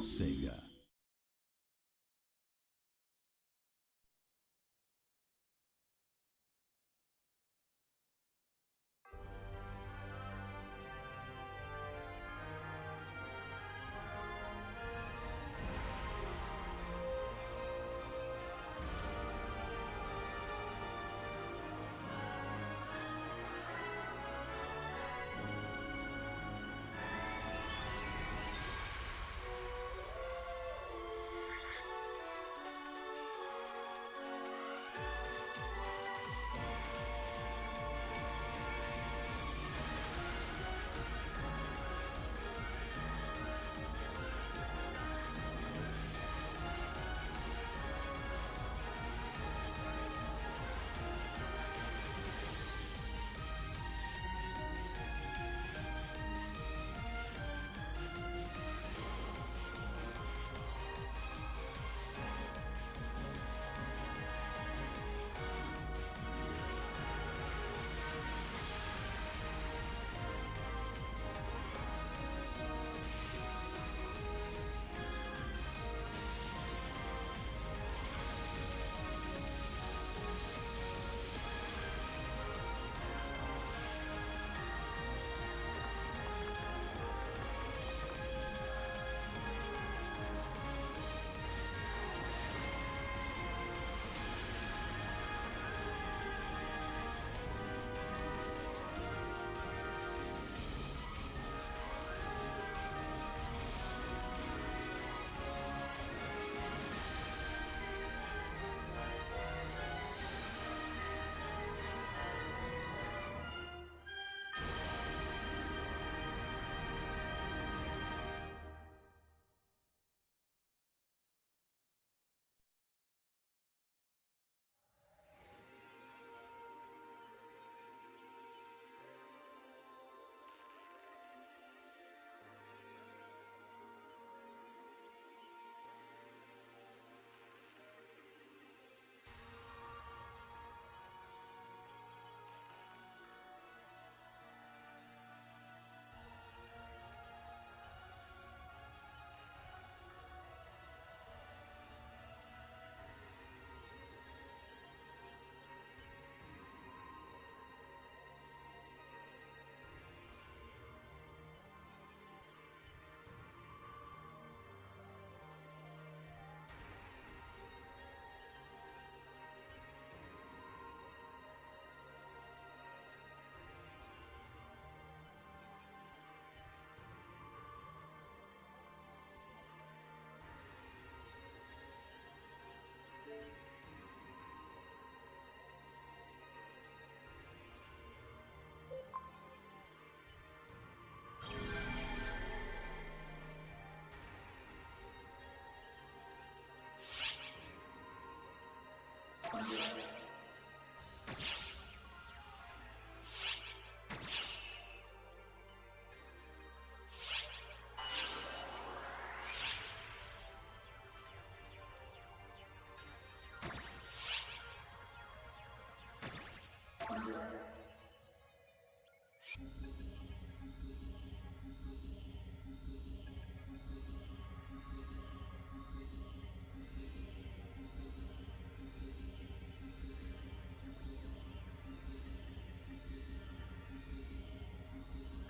Sega.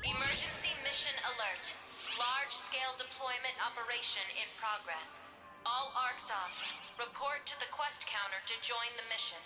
Emergency mission alert. Large-scale deployment operation in progress. All ARCSOFs, report to the quest counter to join the mission.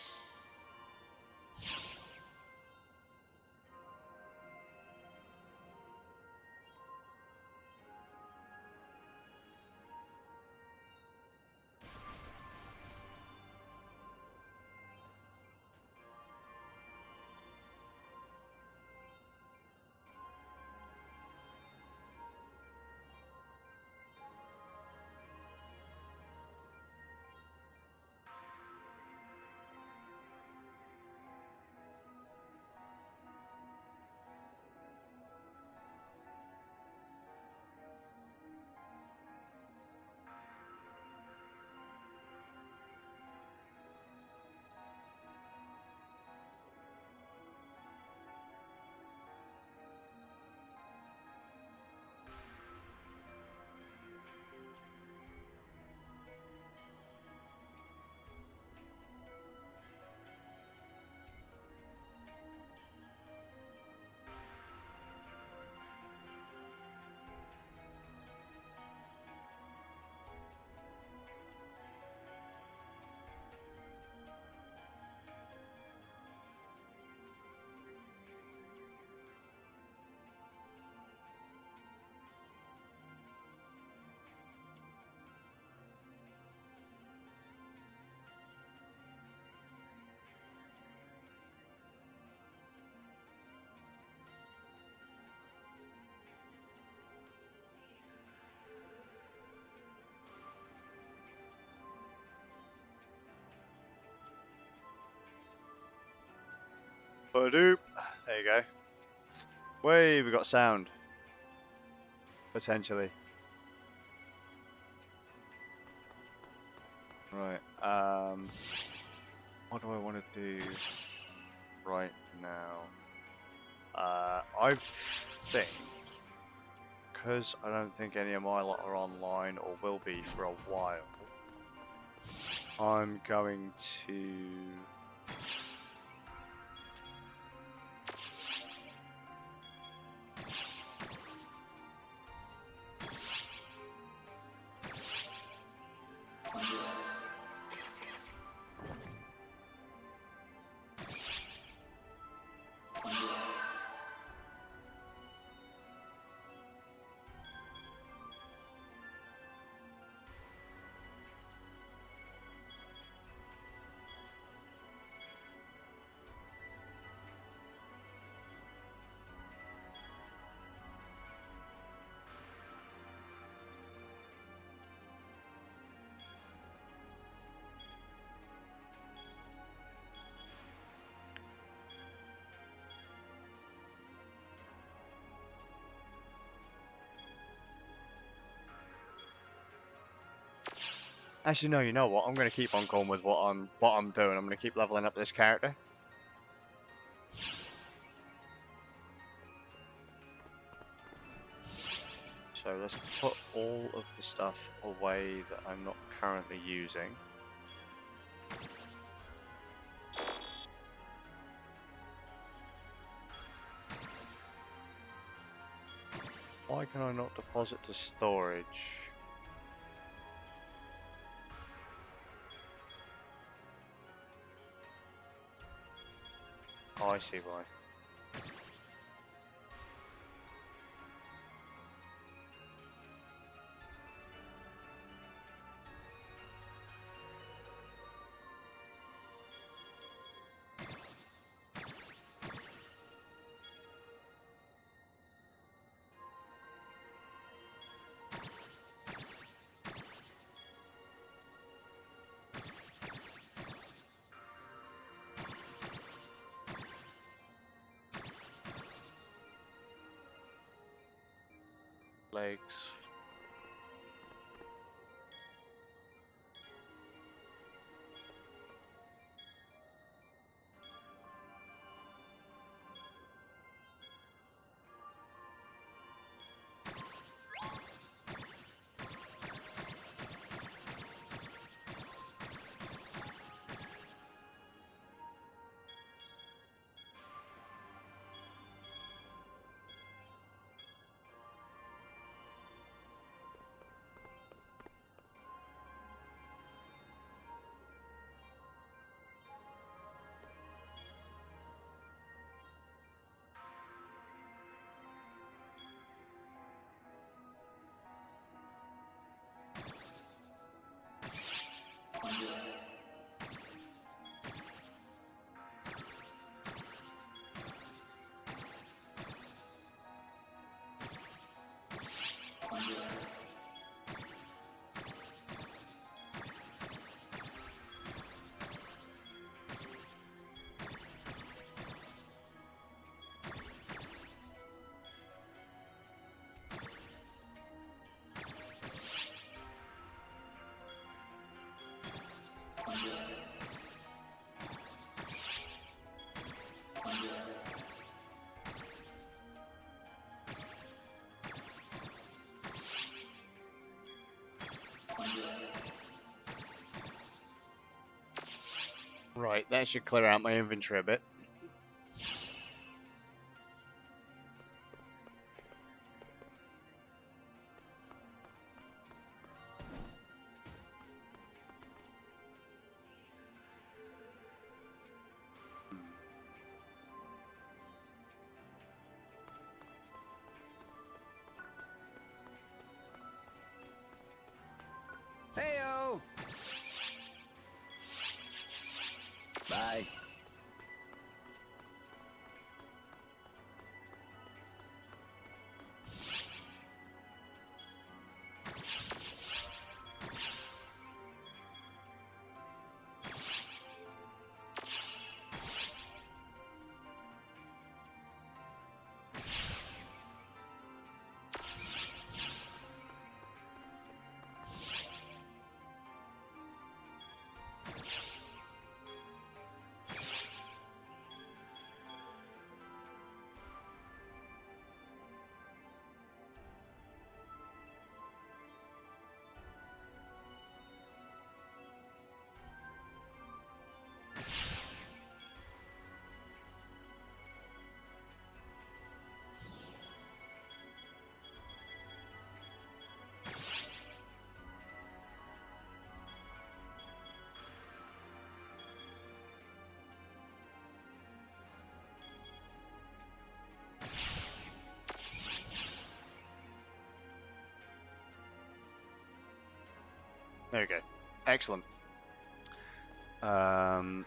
Ba-doop. There you go. Way, we got sound. Potentially. Right. What do I want to do right now? I think, because I don't think any of my lot are online or will be for a while, I'm going to actually no. You know what? I'm going to keep on going with what I'm doing. I'm going to keep leveling up this character. So let's put all of the stuff away that I'm not currently using. Why can I not deposit to storage? Oh, I see why. Legs. Right, that should clear out my inventory a bit. Heyo! Bye. There you go. Excellent. Hello.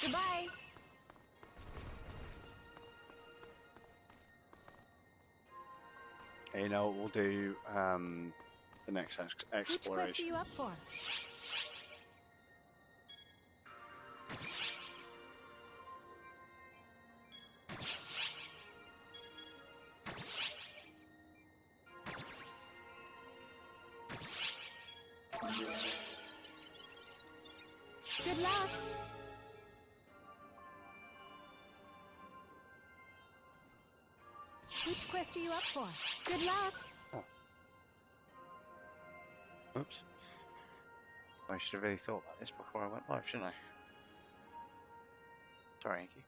Goodbye. You know, we'll do the next Which quest are exploration. you up for? Good luck. Which quest are you up for? Good luck. Oops. I should have really thought about this before I went live, shouldn't I? Sorry, Inky.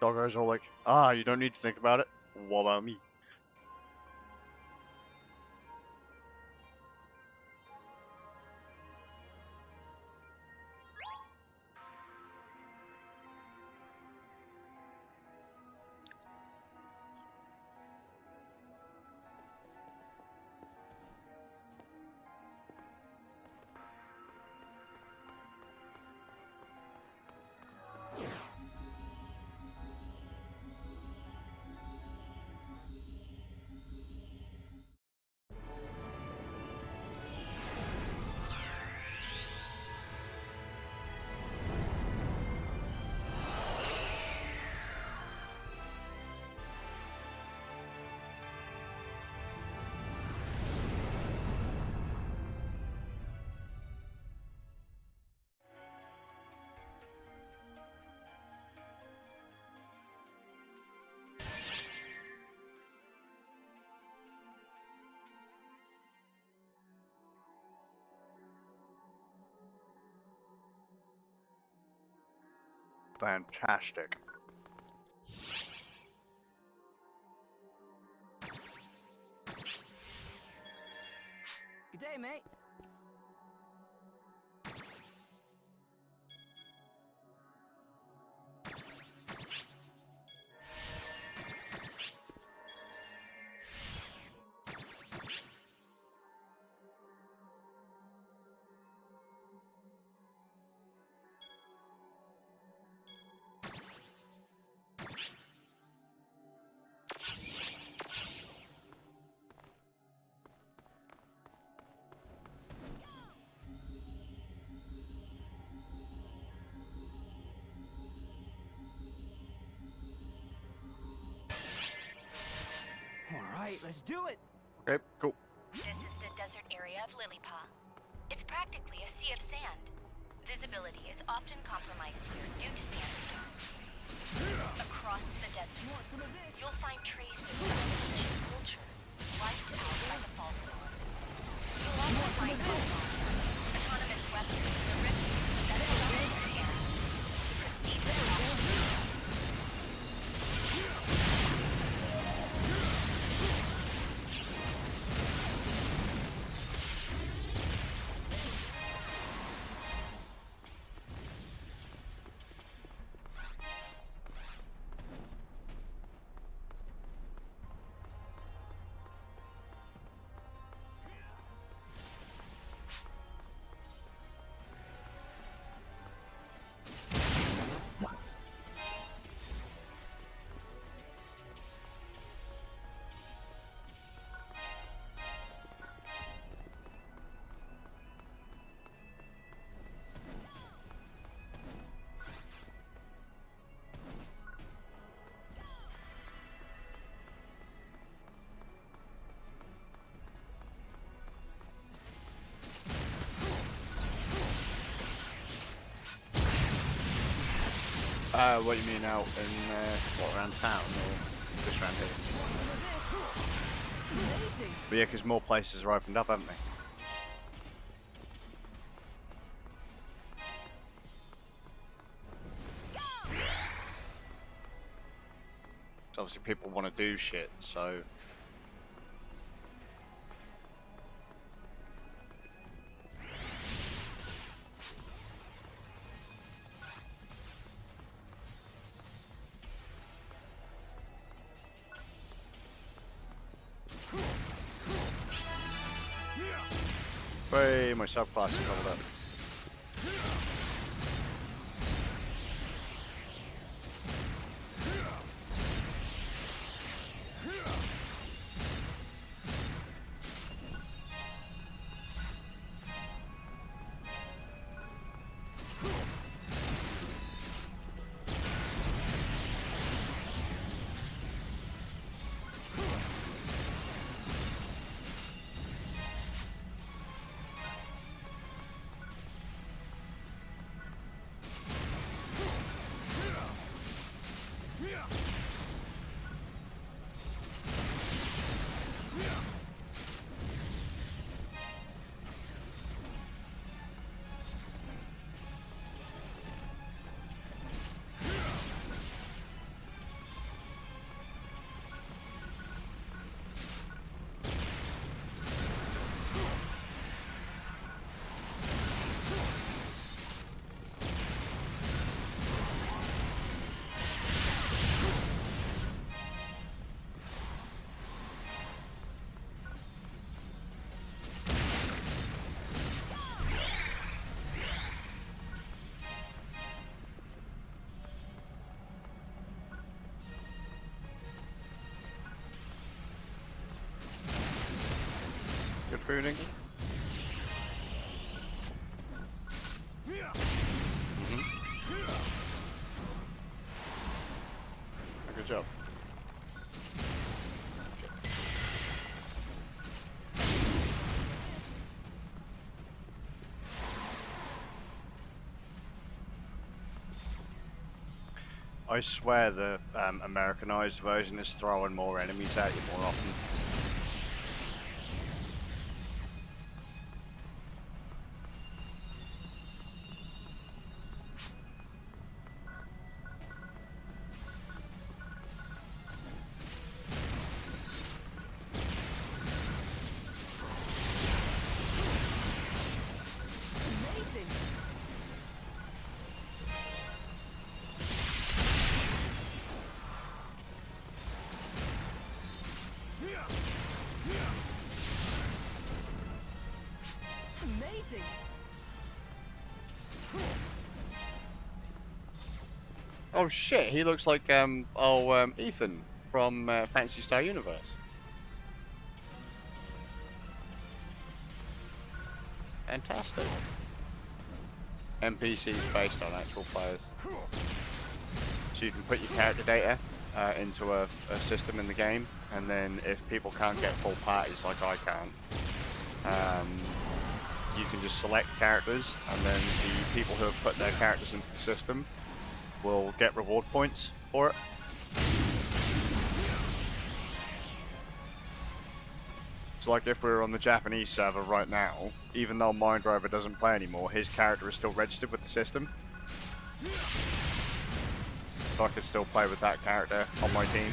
Doggo's all like, you don't need to think about it. What about me? Fantastic. Good day, mate. Alright, let's do it! Okay, cool. This is the desert area of Lilypaw. It's practically a sea of sand. Visibility is often compromised here due to sandstorms. Across the desert, you'll find traces of ancient culture wiped out by the false dawn. You'll also find autonomous weapons, the rift that is on your hands. Prestige. What do you mean out in, what, around town or just around here? Amazing. But yeah, because more places are opened up, haven't they? So obviously people want to do shit, so... Hey, my subclass is leveled up. Good pruning. Good job. I swear the Americanized version is throwing more enemies at you more often. Amazing. Amazing. Oh shit, he looks like Ethan from Fantasy Star Universe. Fantastic. NPCs based on actual players. So you can put your character data into a system in the game, and then if people can't get full parties like I can't, you can just select characters, and then the people who have put their characters into the system will get reward points for it. So like if we were on the Japanese server right now, even though Mindrover doesn't play anymore, his character is still registered with the system. So I could still play with that character on my team.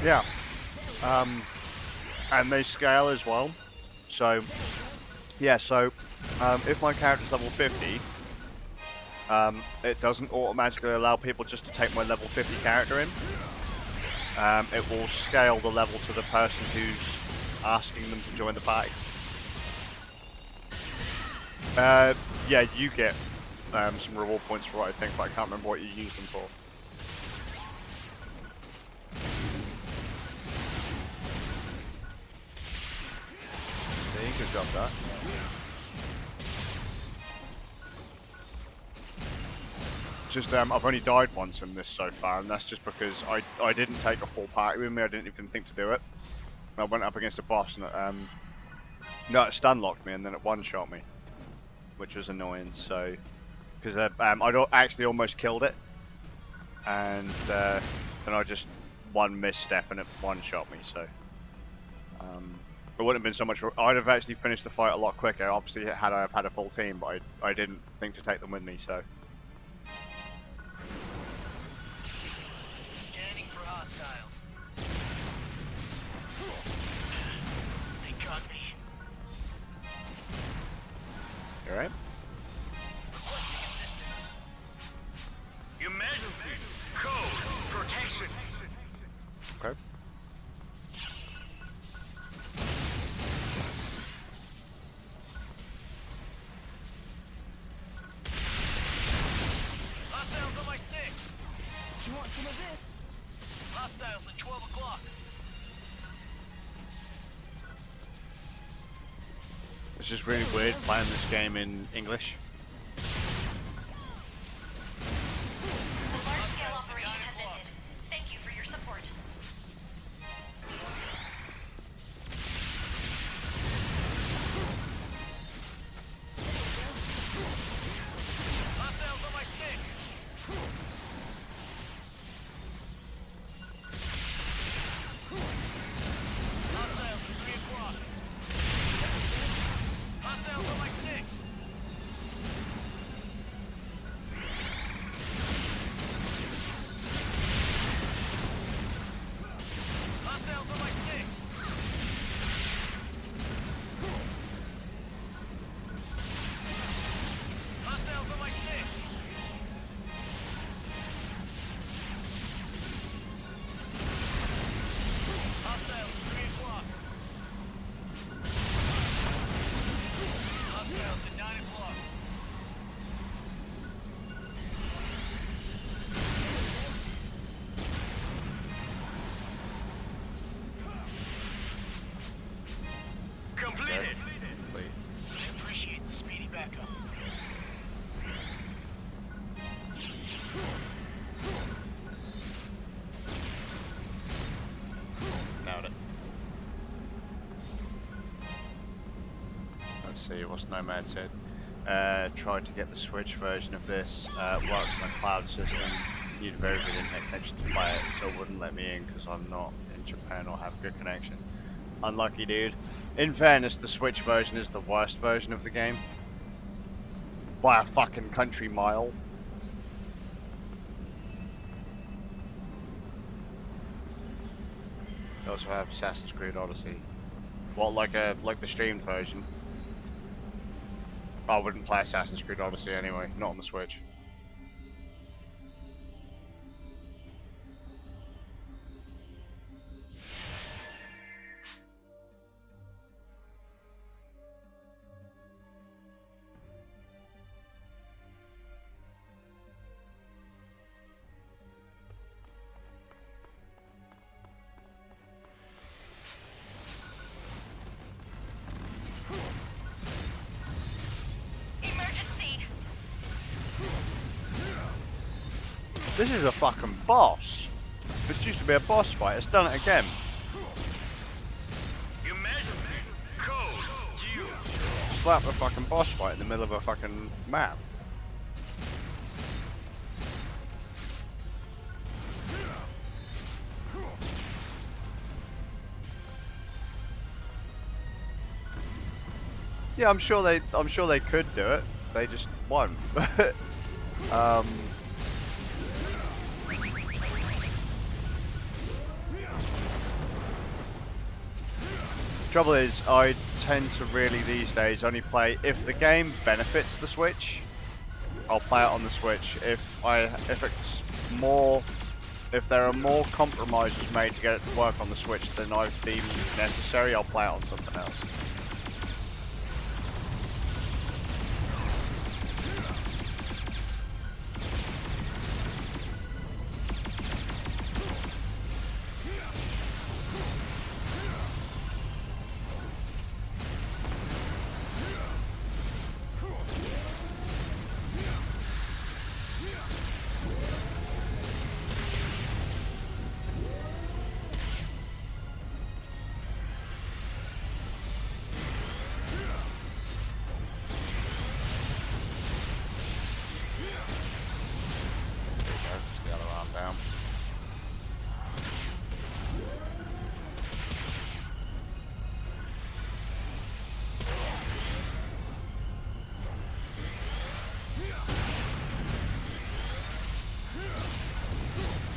Yeah. And they scale as well. So, yeah, so if my character's level 50, it doesn't automatically allow people just to take my level 50 character in. It will scale the level to the person who's asking them to join the party. Yeah, you get some reward points for it, I think, but I can't remember what you use them for. Yeah, you could drop that. Just, I've only died once in this so far, and that's just because I didn't take a full party with me. I didn't even think to do it. I went up against a boss, and it stun locked me, and then it one-shot me, which was annoying. So, because I actually almost killed it, and then I just one misstep and it one-shot me. So, it wouldn't have been so much. I'd have actually finished the fight a lot quicker. Obviously, had I had a full team, but I didn't think to take them with me. So. Alright. Emergency! Code! Protection! Okay. Hostiles on my 6! You want some of this? Hostiles at 12 o'clock. It's just really weird playing this game in English. The large-scale operation has ended. Thank you for your support. Hostiles on my 6! Hostiles at 3 o'clock. Hostiles on my 6! Hostiles on my 6! Hostiles on my 6! Hostiles at 3 o'clock. Hostiles at 9 o'clock. Completed! Wait. Appreciate the speedy backup. Nailed it. Let's see, what's Nomad said? Tried to get the Switch version of this. Works on a cloud system. Need a very good internet connection to play it, so it wouldn't let me in because I'm not in Japan or have a good connection. Unlucky, dude. In fairness, the Switch version is the worst version of the game. By a fucking country mile. They also have Assassin's Creed Odyssey. What, like the streamed version? I wouldn't play Assassin's Creed Odyssey anyway, not on the Switch. Emergency! This is a fucking boss. This used to be a boss fight, it's done it again. Emergency! Code! Due! Slap a fucking boss fight in the middle of a fucking map. Yeah, I'm sure they could do it. They just won't. Trouble is, I tend to really these days only play if the game benefits the Switch. I'll play it on the Switch. If there are more compromises made to get it to work on the Switch than I've deemed necessary, I'll play it on something else. The other arm down.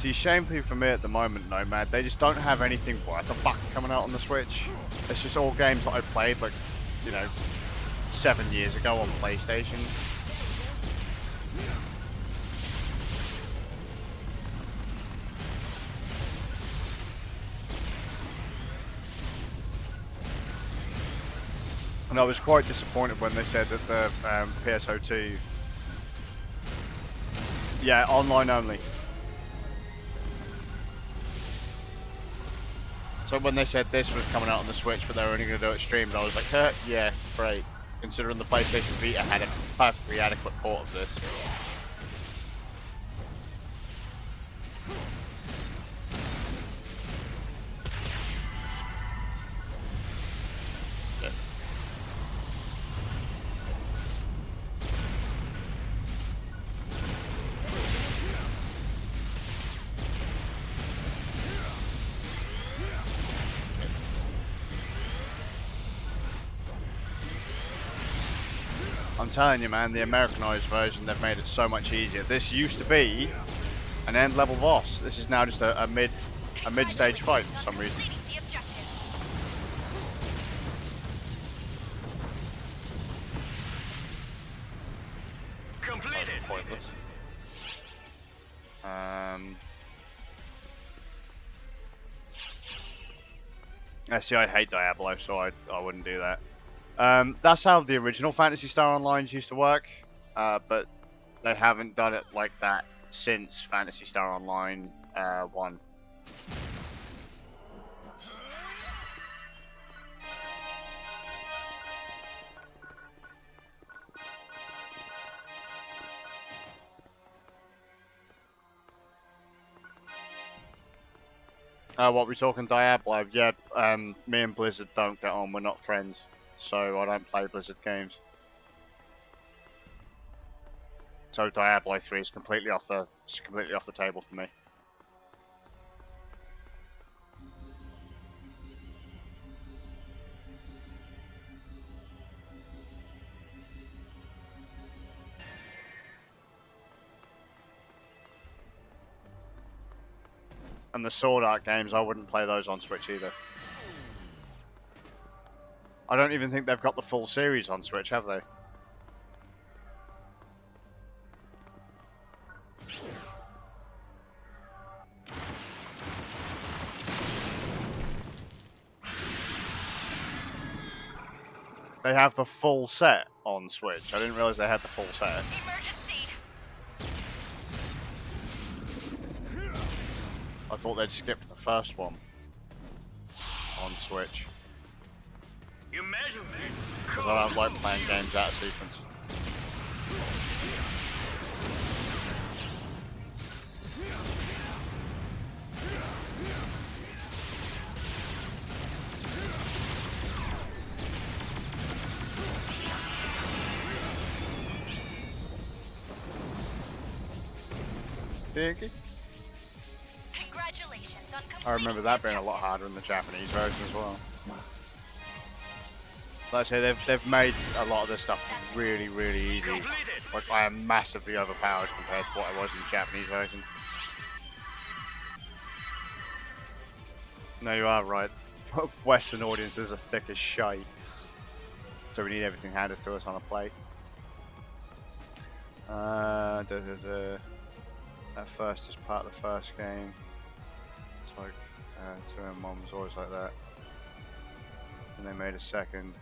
See, shamefully for me at the moment, Nomad, they just don't have anything worth a fuck coming out on the Switch. It's just all games that I played, like, you know, 7 years ago on PlayStation. And I was quite disappointed when they said that the PSO2... Yeah, online only. So when they said this was coming out on the Switch, but they were only going to do it streamed, I was like, yeah, great. Considering the PlayStation Vita had a perfectly adequate port of this. Yeah. I'm telling you, man, the Americanized version, they've made it so much easier. This used to be an end level boss. This is now just a mid-stage fight for some reason. Completed. Pointless. See, I hate Diablo, so I wouldn't do that. That's how the original Phantasy Star Onlines used to work, but they haven't done it like that since Phantasy Star Online 1. What we talking Diablo? Yeah, me and Blizzard don't get on. We're not friends, so I don't play Blizzard games. So Diablo 3 is completely off the table for me. And the Sword Art games, I wouldn't play those on Switch either. I don't even think they've got the full series on Switch, have they? They have the full set on Switch. I didn't realize they had the full set. Emergency. I thought they'd skipped the first one on Switch. Emergency. Because I don't like playing games out of sequence. Diggy. Congratulations on I remember that being a lot harder in the Japanese version as well. Like I say, they've made a lot of this stuff really, really easy. Like, I am massively overpowered compared to what I was in the Japanese version. No, you are right. Western audiences are thick as shite, so we need everything handed to us on a plate. That first is part of the first game. It's like 2M1 was always like that. And they made a second.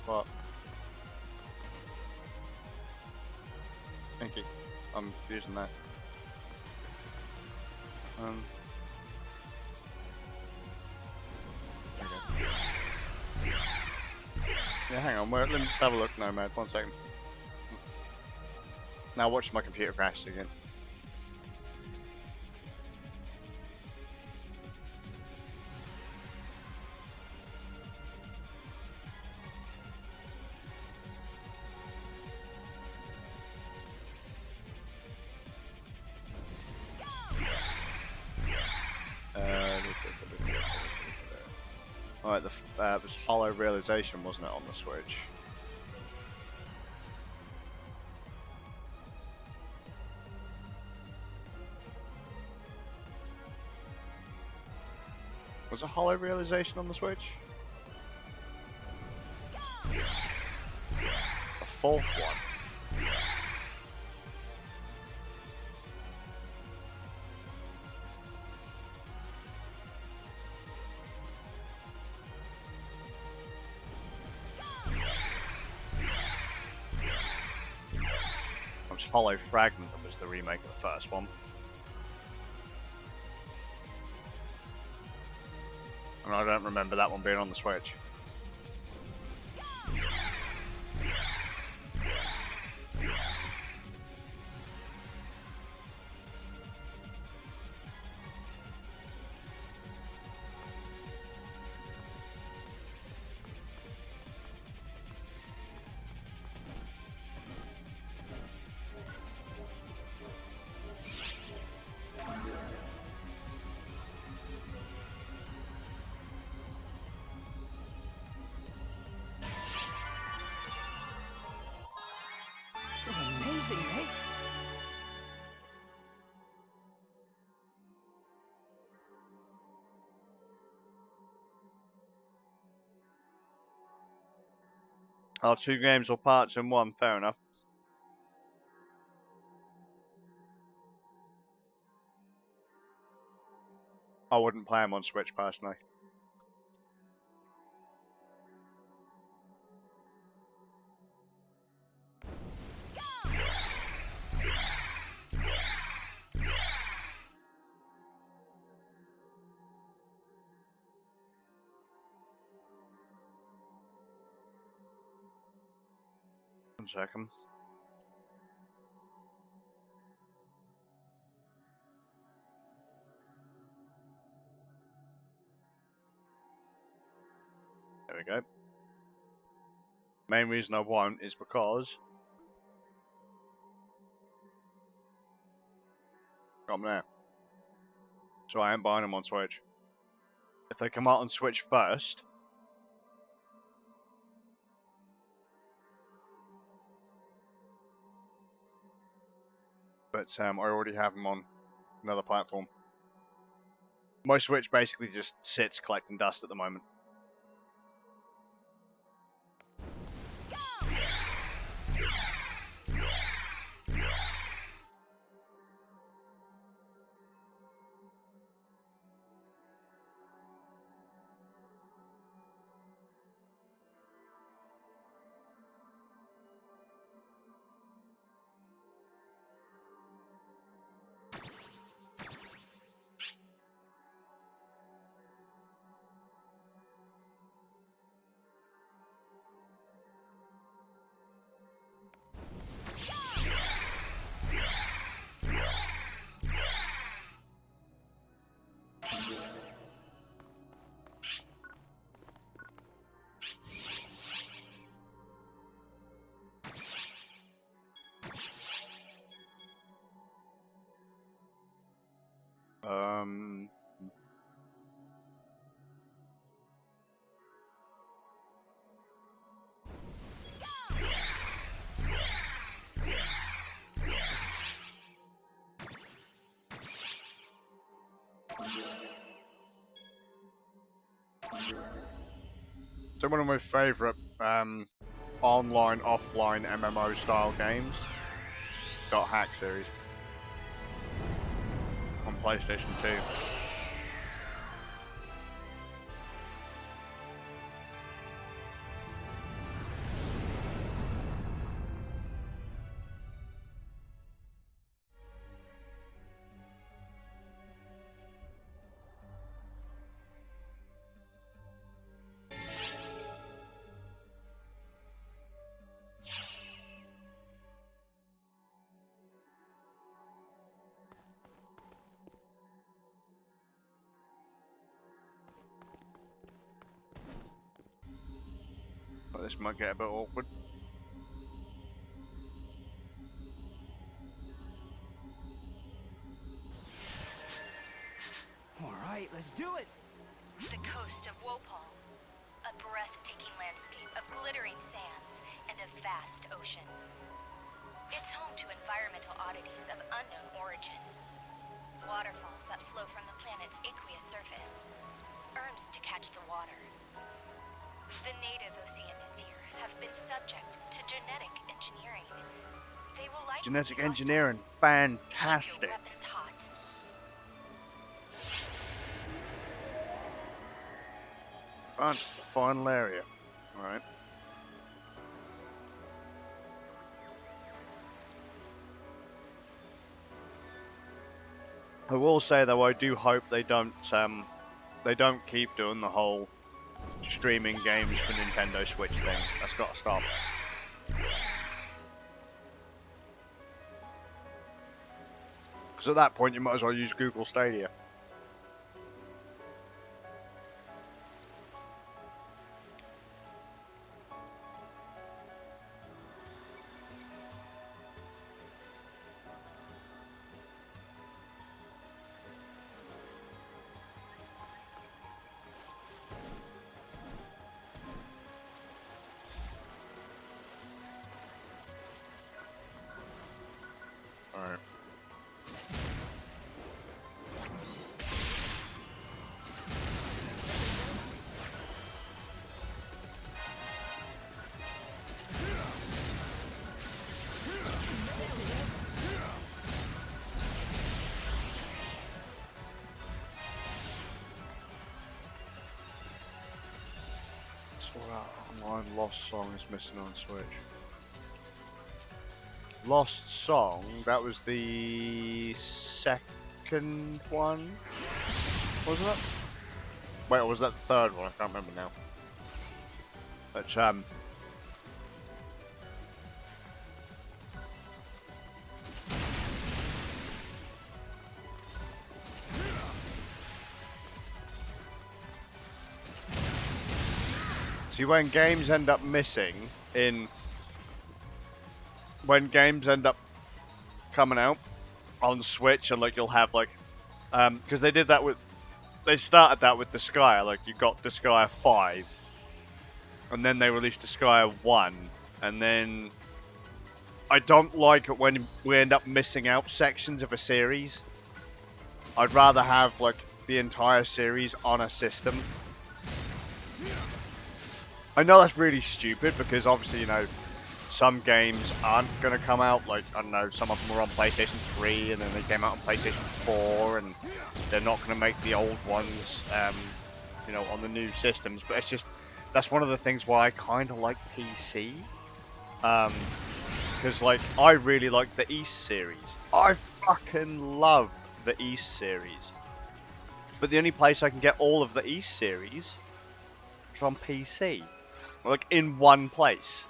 What? Thank you. I'm using that. Okay. Yeah, hang on. Let me just have a look, Nomad. 1 second. Now watch my computer crash again. Alright, it was Hollow Realization, wasn't it, on the Switch? Was it Hollow Realization on the Switch? The fourth one. It was Hollow Fragment that was the remake of the first one. And I don't remember that one being on the Switch. Amazing, mate. Oh, 2 games or parts in one, fair enough. I wouldn't play them on Switch personally. One second. There we go. Main reason I won't is because got them there. So I ain't buying them on Switch. If they come out on Switch first, but I already have them on another platform. My Switch basically just sits collecting dust at the moment. Um, So one of my favourite online, offline MMO style games. Got Hack series on PlayStation 2. But this might get a bit awkward. Alright, let's do it! The coast of Wopal. A breathtaking landscape of glittering sands and a vast ocean. It's home to environmental oddities of unknown origin. Waterfalls that flow from the planet's aqueous surface. Urns to catch the water. The native oceanids here have been subject to genetic engineering. They will likely Genetic be hostile. engineering, Keep fantastic. your weapons hot. Advanced final area. Alright. I will say though, I do hope they don't keep doing the whole streaming games for Nintendo Switch thing. That's got to stop. Because at that point you might as well use Google Stadia. Alright. So that online Lost Song is missing on Switch. Lost Song, that was the second one, wasn't it? Wait, or was that the third one? I can't remember now. But see, when games end up missing in when games end up coming out on Switch, and like you'll have like because they did that with, they started that with Disgaea, like you got Disgaea 5 and then they released Disgaea 1, and then I don't like it when we end up missing out sections of a series. I'd rather have like the entire series on a system. I know that's really stupid because obviously, you know, some games aren't going to come out, like, I don't know, some of them were on PlayStation 3 and then they came out on PlayStation 4 and they're not going to make the old ones, you know, on the new systems. But it's just, that's one of the things why I kind of like PC. Because, like, I really like the East series. I fucking love the East series. But the only place I can get all of the East series is on PC. Like, in one place.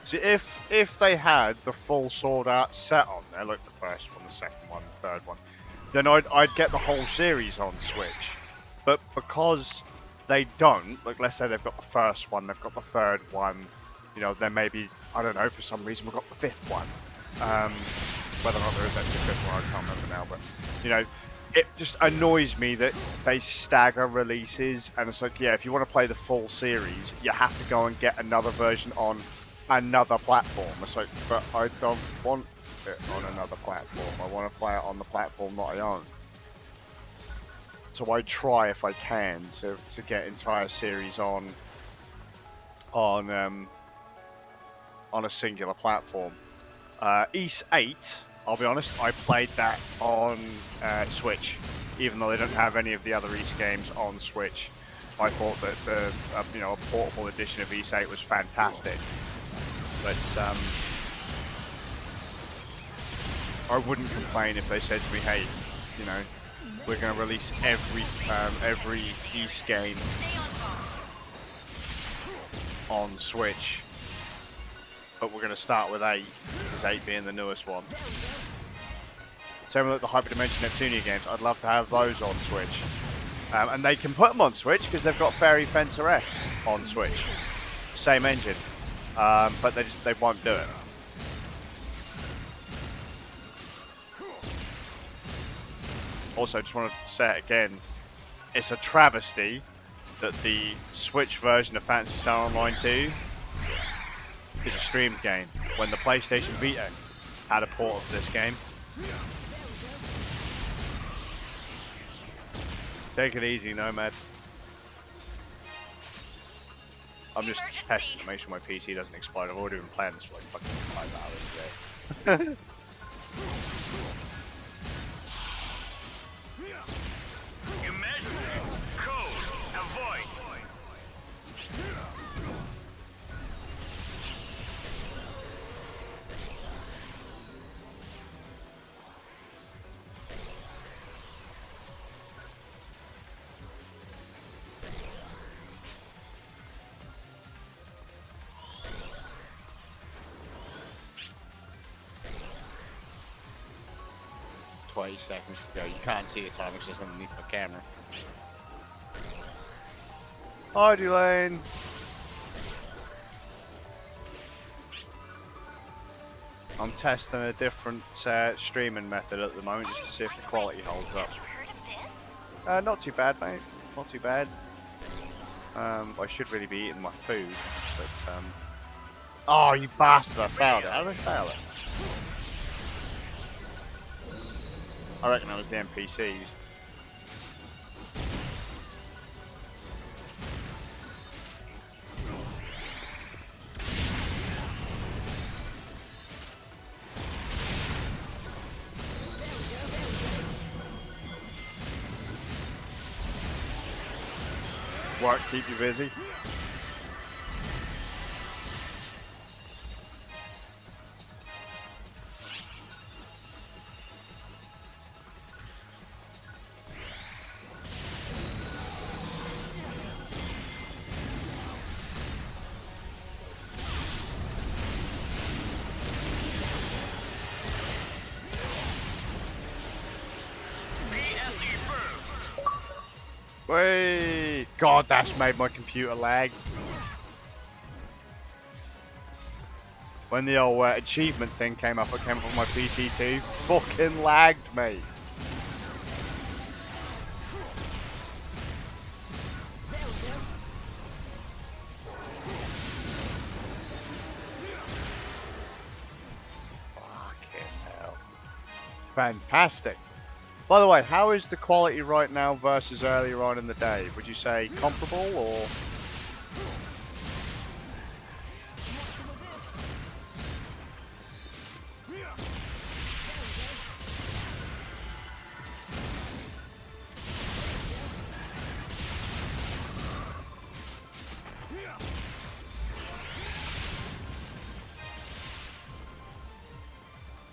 See, if if they had the full Sword Art set on there, like the first one, the second one, the third one, then I'd get the whole series on Switch. But because they don't, like let's say they've got the first one, they've got the third one, you know, then maybe, I don't know, for some reason we've got the fifth one. Whether or not there is actually a fifth one, I can't remember now, but, you know, it just annoys me that they stagger releases, and it's like, yeah, if you want to play the full series, you have to go and get another version on another platform. It's like, but I don't want it on another platform. I want to play it on the platform that I own. So I try if I can to get entire series on a singular platform. Ys 8, I'll be honest, I played that on Switch, even though they don't have any of the other Ys games on Switch. I thought that the you know, a portable edition of Ys 8 was fantastic, but I wouldn't complain if they said to me, hey, you know, we're going to release every Ys game on Switch, but we're going to start with 8, because 8 being the newest one. Same with the Hyperdimension Neptunia games, I'd love to have those on Switch. And they can put them on Switch because they've got Fairy Fencer F on Switch. Same engine, but they won't do it. Also, just want to say it again, it's a travesty that the Switch version of Phantasy Star Online 2 is a streamed game, when the PlayStation Vita had a port of this game. Take it easy, Nomad. I'm just testing to make sure my PC doesn't explode. I've already been playing this for like fucking 5 hours today. Emergency. Code. Avoid. Seconds to go. You can't see the time, it's just underneath the camera. Hi, Delane. I'm testing a different streaming method at the moment just to see if the quality holds up. Have you heard of this? Not too bad, mate. Not too bad. I should really be eating my food, but oh, you bastard! I failed it. How did I fail it? I reckon that was the NPCs. Work, keep you busy. Wait, God, that's made my computer lag. When the old achievement thing came up, it came up on my PC too. Fucking lagged, mate. Fucking hell. Fantastic. By the way, how is the quality right now versus earlier on in the day? Would you say comparable or?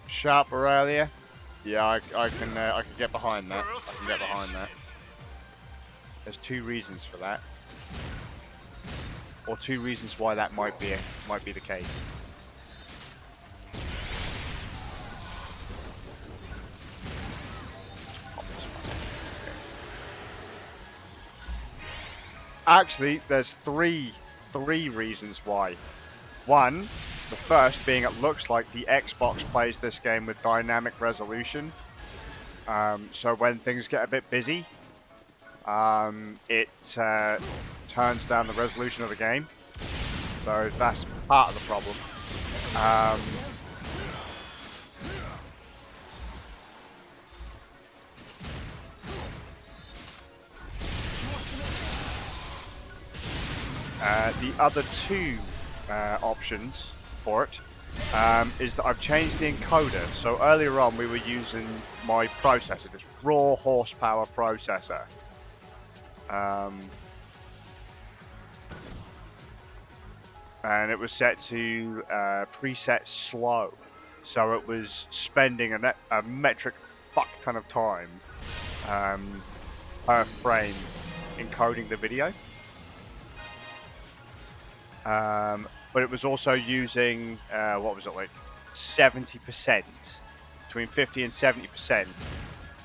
Sharper earlier? Yeah, I can get behind that. I can get behind that. There's two reasons for that, or two reasons why that might be the case. Actually, there's three reasons why. One, the first being it looks like the Xbox plays this game with dynamic resolution. So when things get a bit busy, it turns down the resolution of the game. So that's part of the problem. The other two options for it is that I've changed the encoder. So earlier on we were using my processor, this raw horsepower processor. And it was set to preset slow. So it was spending a metric fuck ton of time per frame encoding the video. But it was also using, what was it, like 70%, between 50 and 70%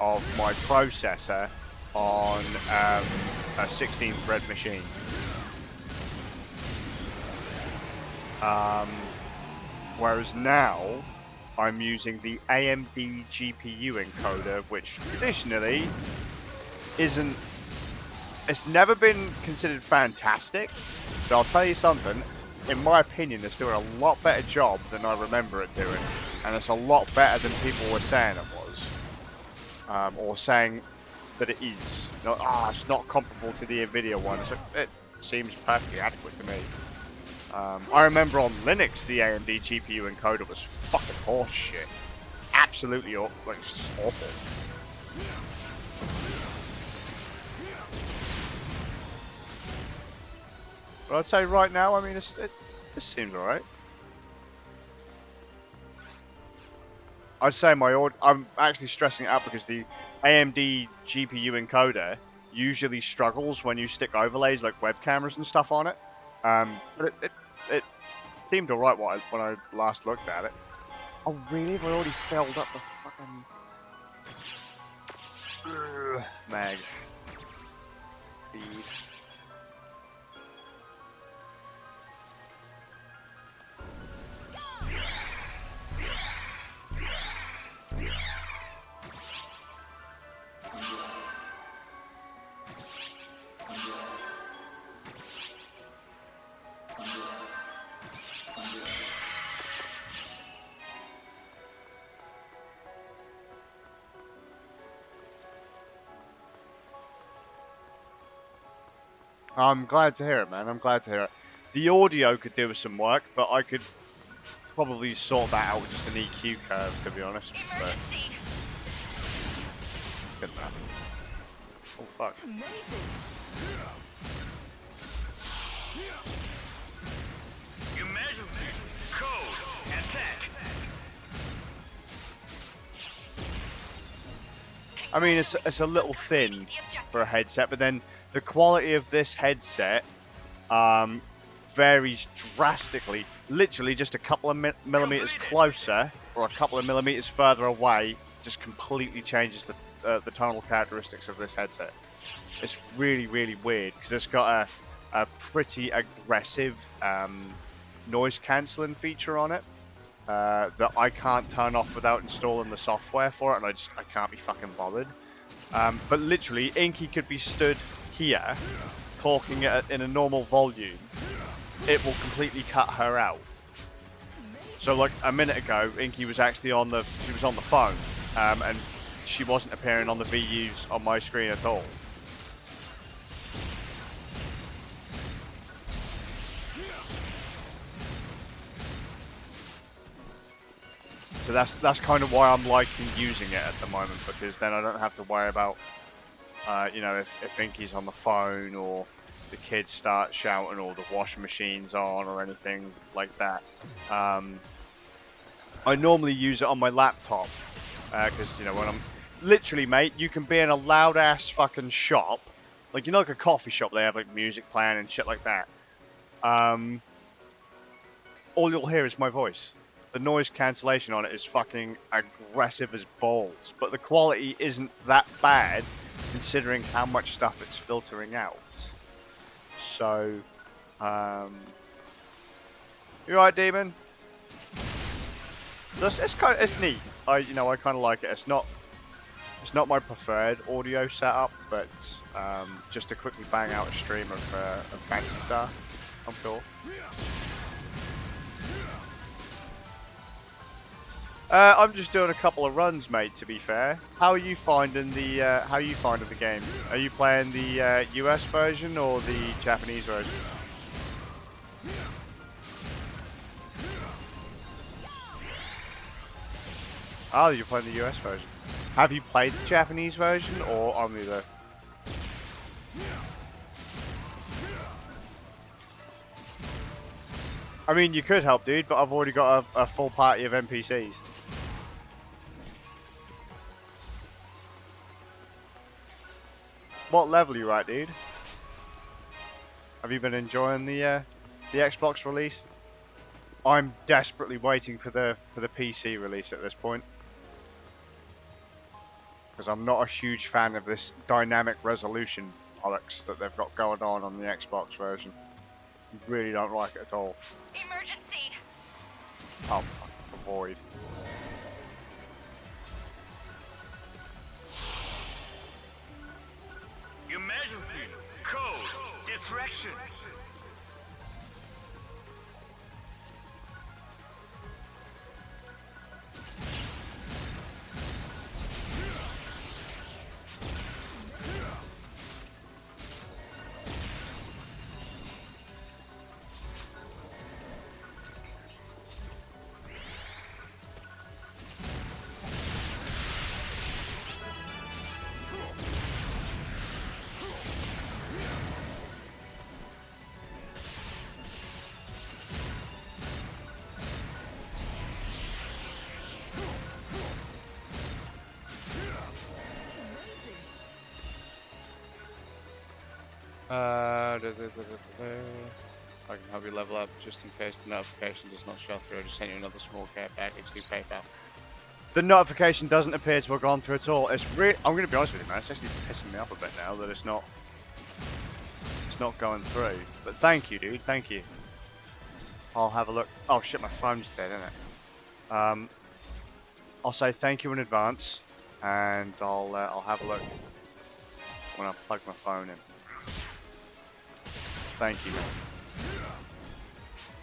of my processor on a 16 thread machine. Whereas now I'm using the AMD GPU encoder, which traditionally isn't, it's never been considered fantastic, but I'll tell you something, in my opinion it's doing a lot better job than I remember it doing, and it's a lot better than people were saying it was, or saying that it is. It's not comparable to the Nvidia one. It seems perfectly adequate to me. I remember on Linux the AMD GPU encoder was fucking horse shit. Absolutely awful. But I'd say right now, I mean, this seems alright. I'd say I'm actually stressing it out because the AMD GPU encoder usually struggles when you stick overlays like web cameras and stuff on it. But it seemed alright when I last looked at it. Oh really? Have I already filled up the fucking mag feed? I'm glad to hear it, man. I'm glad to hear it. The audio could do with some work, but I could probably sort that out with just an EQ curve, to be honest. But good enough. Oh fuck. Emergency. Code. Attack. I mean, it's a little thin for a headset, but then the quality of this headset varies drastically. Literally just a couple of millimeters closer or a couple of millimeters further away just completely changes the tonal characteristics of this headset. It's really, really weird because it's got a pretty aggressive noise cancelling feature on it that I can't turn off without installing the software for it, and I can't be fucking bothered. But literally, Inky could be stood here, talking in a normal volume. It will completely cut her out. So like a minute ago, Inky was actually on the phone, and she wasn't appearing on the VUs on my screen at all. So that's kind of why I'm liking using it at the moment, because then I don't have to worry about, you know, if Inky's on the phone or the kids start shouting or the washing machine's on or anything like that. I normally use it on my laptop, because, you know, when I'm... Literally, mate, you can be in a loud-ass fucking shop. Like, you know, like a coffee shop, they have, like, music playing and shit like that. All you'll hear is my voice. The noise cancellation on it is fucking aggressive as balls, but the quality isn't that bad considering how much stuff it's filtering out. So, you alright, Demon? It's neat. I kind of like it. It's not my preferred audio setup, but just to quickly bang out a stream of Fancy Star, I'm cool. I'm just doing a couple of runs, mate. To be fair, how are you finding the game? Are you playing the US version or the Japanese version? Oh, you're playing the US version. Have you played the Japanese version or only the? I mean, you could help, dude, but I've already got a full party of NPCs. What level are you at, dude? Have you been enjoying the Xbox release? I'm desperately waiting for the PC release at this point, because I'm not a huge fan of this dynamic resolution bollocks that they've got going on the Xbox version. Really don't like it at all. Emergency! Oh, avoid. Emergency. Code. Distraction. I can help you level up just in case the notification does not show through. I just sent you another small care package through PayPal. The notification doesn't appear to have gone through at all. It's I'm going to be honest with you, man. It's actually pissing me off a bit now that it's not going through. But thank you, dude. Thank you. I'll have a look. Oh shit, my phone's dead, isn't it? I'll say thank you in advance, and I'll have a look when I plug my phone in. Thank you.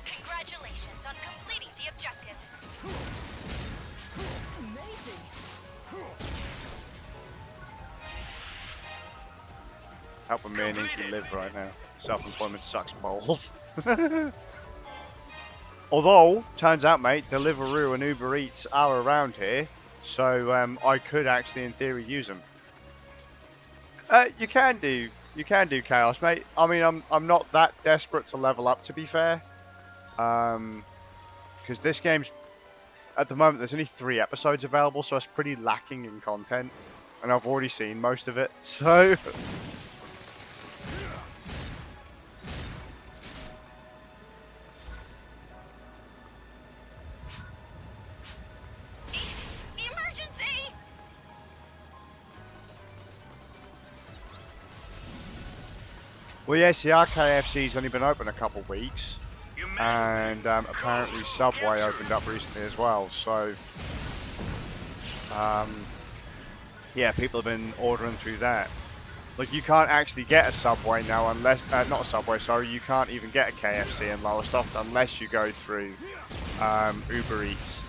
Congratulations on completing the objective. Amazing. Helping me and Inky live right now. Self-employment sucks balls. Although, turns out, mate, Deliveroo and Uber Eats are around here, so I could actually, in theory, use them. You can do chaos, mate. I mean, I'm not that desperate to level up, to be fair, because this game's at the moment there's only 3 episodes available, so it's pretty lacking in content, and I've already seen most of it. So. Emergency! Well, yes, the RKFC's only been open a couple of weeks, and apparently Subway opened up recently as well. So, yeah, people have been ordering through that. Like, you can't actually get a Subway now unless, not a Subway, sorry, you can't even get a KFC in Lowestoft unless you go through Uber Eats.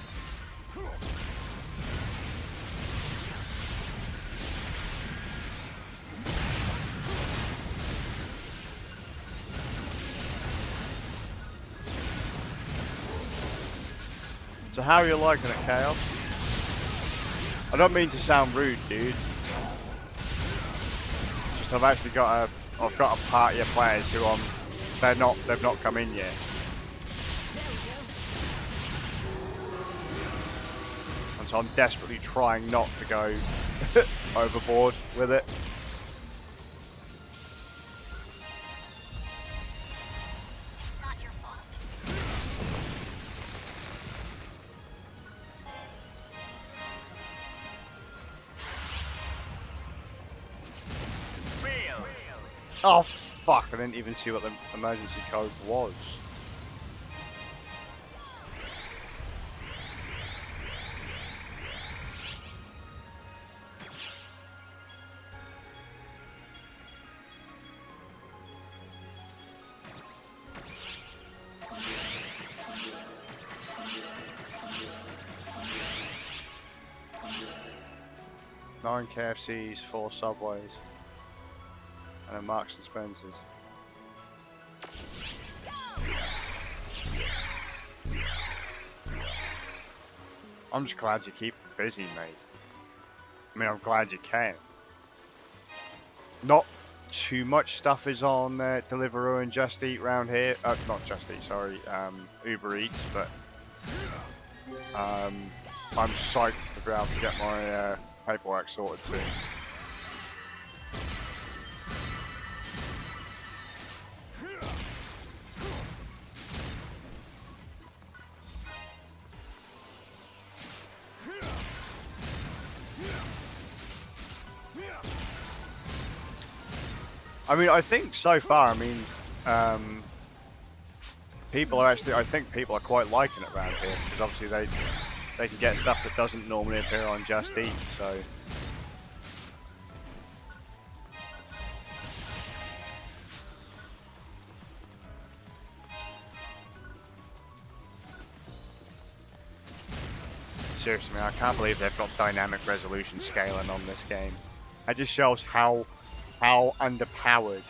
So how are you liking it, Chaos? I don't mean to sound rude, dude. Just I've actually got a party of players who they've not come in yet. And so I'm desperately trying not to go overboard with it. It's not your fault. Failed. Oh, Fuck, I didn't even see what the emergency code was. Nine KFCs, 4 Subways, and a Marks and Spencer's. I'm just glad you keep busy, mate. I mean, I'm glad you can. Not too much stuff is on Deliveroo and Just Eat round here. Not Just Eat, sorry. Uber Eats, but I'm psyched to be able to get my paperwork sorted soon. I mean, I think so far, I mean, people are actually, I think people are quite liking it around here, because obviously they can get stuff that doesn't normally appear on Just Eat, so. Seriously, man, I can't believe they've got dynamic resolution scaling on this game. It just shows how underpowered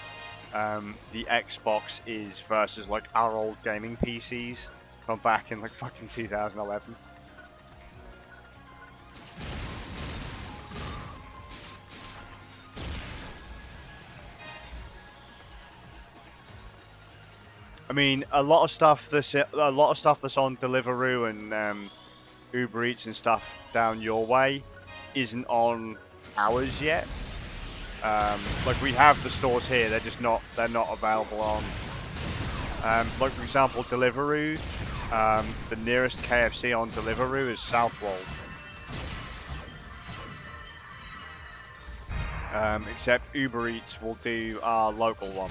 the Xbox is versus like our old gaming PCs from back in like fucking 2011. I mean, a lot of stuff that's on Deliveroo and Uber Eats and stuff down your way isn't on ours yet. Like we have the stores here, they're not available on. Like for example, Deliveroo. The nearest KFC on Deliveroo is Southwold. Except Uber Eats will do our local one.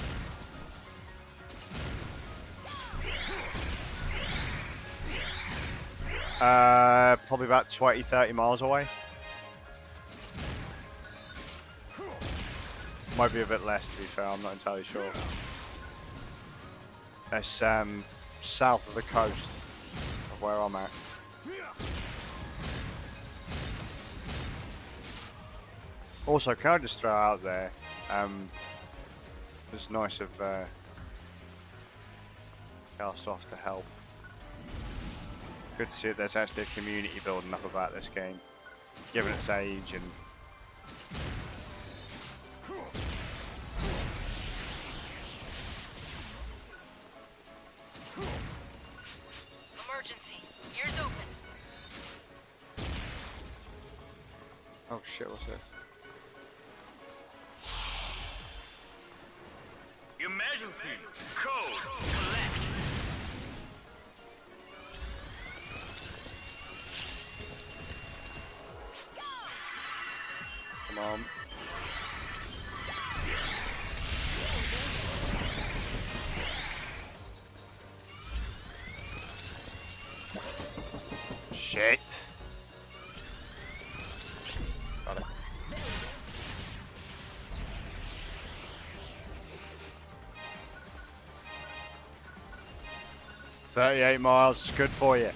Probably about 20-30 miles away. Might be a bit less, to be fair, I'm not entirely sure. That's south of the coast of where I'm at. Also, can I just throw out there, it's nice of Cast Off to help. Good to see that there's actually a community building up about this game, given its age and Emergency. Ears open. oh shit, what's this? Emergency. Code. Collect. Come on. Shit. Got it. $38 miles is good for you. Right,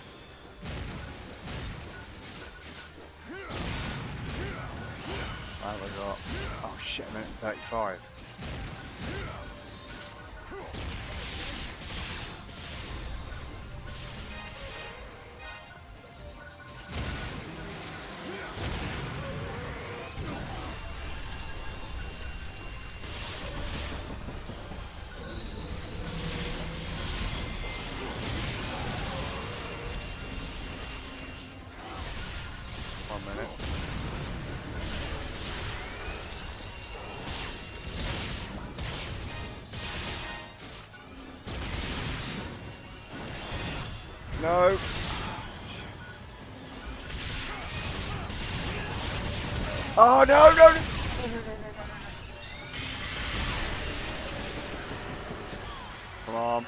we got. Oh shit, a minute and 35. No. Oh no, no, no. Come on.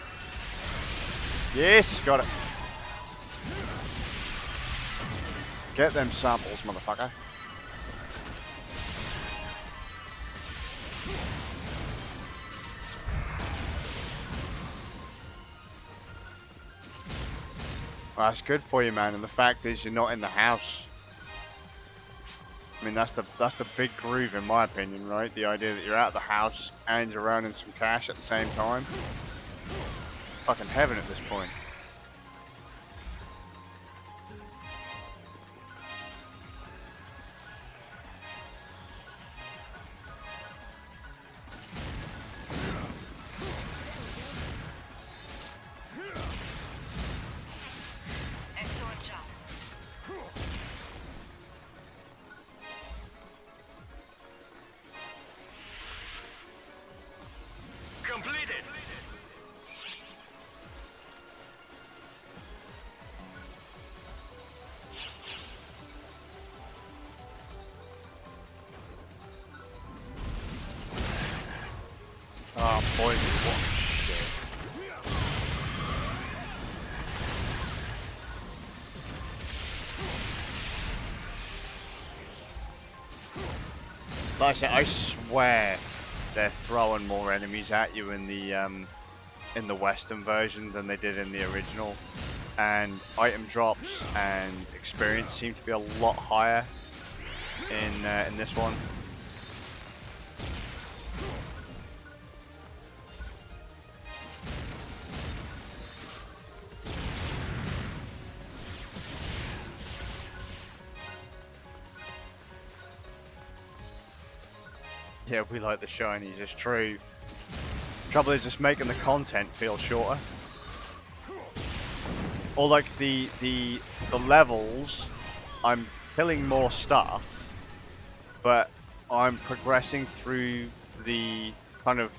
Yes, got it. Get them samples, motherfucker. Well, that's good for you, man. And the fact is, you're not in the house. I mean, that's the big groove, in my opinion, right? The idea that you're out of the house and you're earning some cash at the same time. Fucking heaven at this point. Excellent job. Completed. Oh, boy, what shit. Like I said, I swear they're throwing more enemies at you in the Western version than they did in the original, and item drops and experience seem to be a lot higher in this one. Yeah, we like the shinies, it's true. Trouble is just making the content feel shorter. Or like the levels, I'm killing more stuff, but I'm progressing through the kind of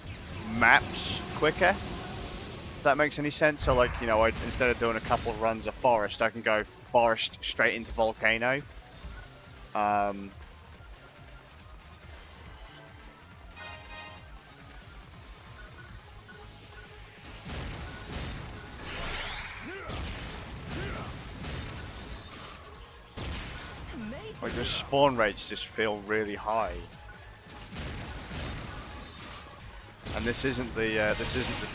maps quicker. If that makes any sense. So like, you know, instead of doing a couple of runs of forest, I can go forest straight into volcano. Like the spawn rates just feel really high, and this isn't the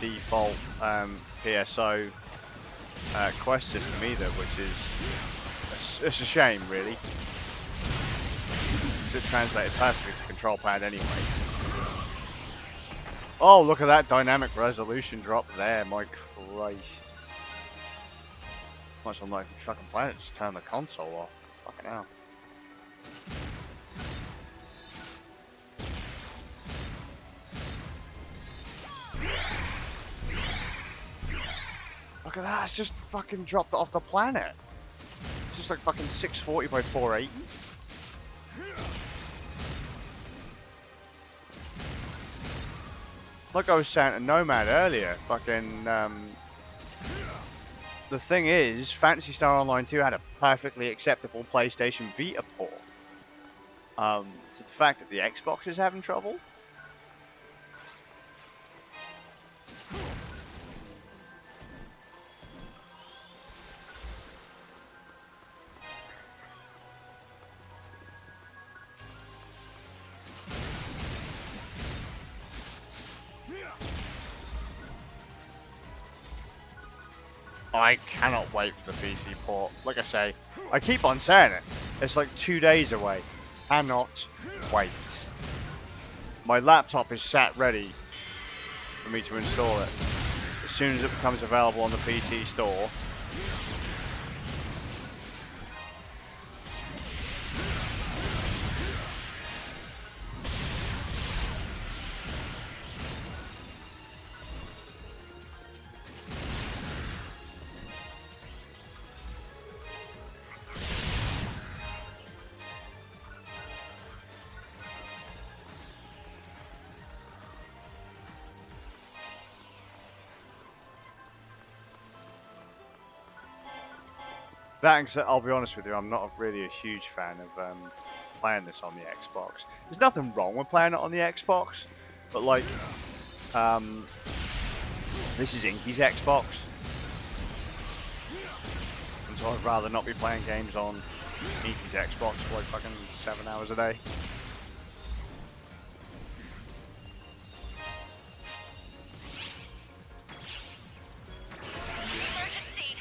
default PSO quest system either, which is it's a shame really. It translated perfectly to control pad anyway. Oh, look at that dynamic resolution drop there! My Christ, much I'm like fucking playing it, just turn the console off. Fucking hell. Look at that, it's just fucking dropped off the planet. It's just like fucking 640 by 480. Like I was saying to Nomad earlier, fucking, the thing is, Phantasy Star Online 2 had a perfectly acceptable PlayStation Vita port. So the fact that the Xbox is having trouble? I cannot wait for the PC port. Like I say, I keep on saying it. It's like 2 days away. Cannot wait. My laptop is sat ready for me to install it. As soon as it becomes available on the PC store. That, I'll be honest with you, I'm not really a huge fan of playing this on the Xbox. There's nothing wrong with playing it on the Xbox, but like, This is Inky's Xbox. And so I'd rather not be playing games on Inky's Xbox for like fucking 7 hours a day. Emergency!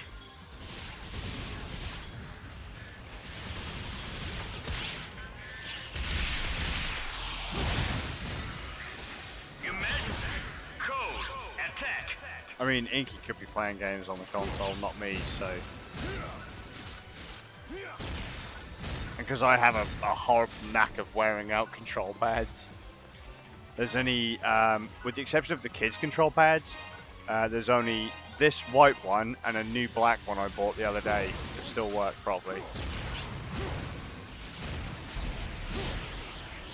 Emergency! Code! Attack! I mean, Inky could be playing games on the console, not me, so... Because I have a horrible knack of wearing out control pads. There's only, with the exception of the kids' control pads, there's only this white one and a new black one I bought the other day that still work properly.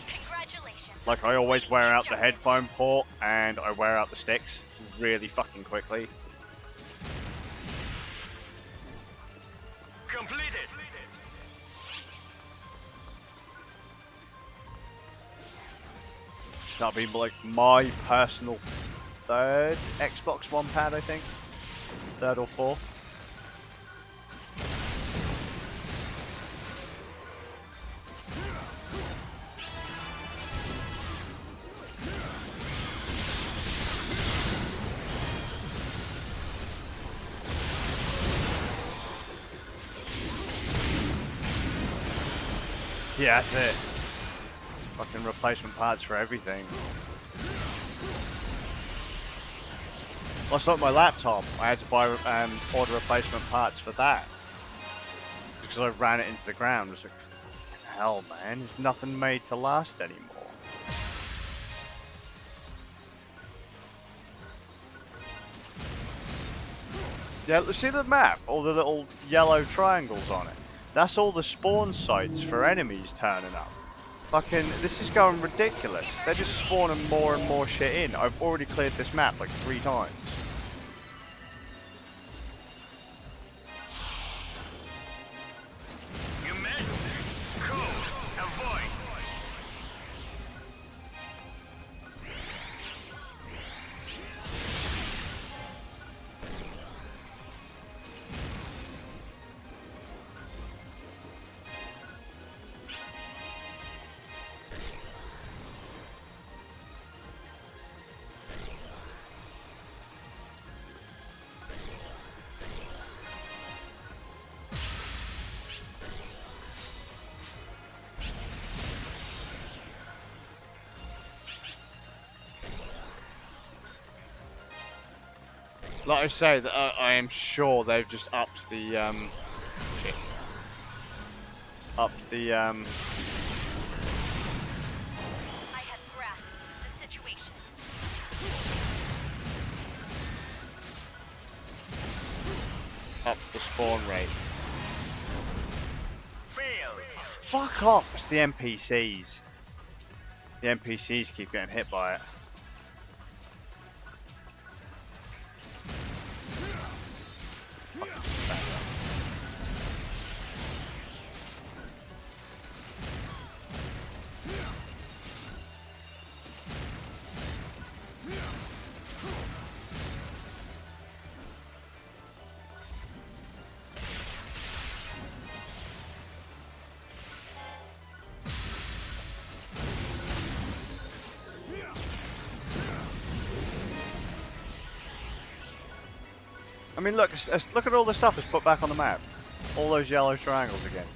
Congratulations. Like, I always wear out the headphone port and I wear out the sticks really fucking quickly. Completed! That'll be like my personal third Xbox One pad, I think. Third or fourth. Yeah, that's it. Fucking replacement parts for everything. Well, it's like my laptop. I had to buy order replacement parts for that because I ran it into the ground. I was like, hell, man, there's nothing made to last anymore. Yeah, see the map? All the little yellow triangles on it. That's all the spawn sites for enemies turning up. Fucking, this is going ridiculous. They're just spawning more and more shit in. I've already cleared this map like 3 times. Emergency! Code! Avoid! Like I say, that I am sure they've just upped the shit. Upped the I have grasped the situation. upped the spawn rate. Failed! Fuck off! It's the NPCs. The NPCs keep getting hit by it. I mean, look at all the stuff that's put back on the map. All those yellow triangles again.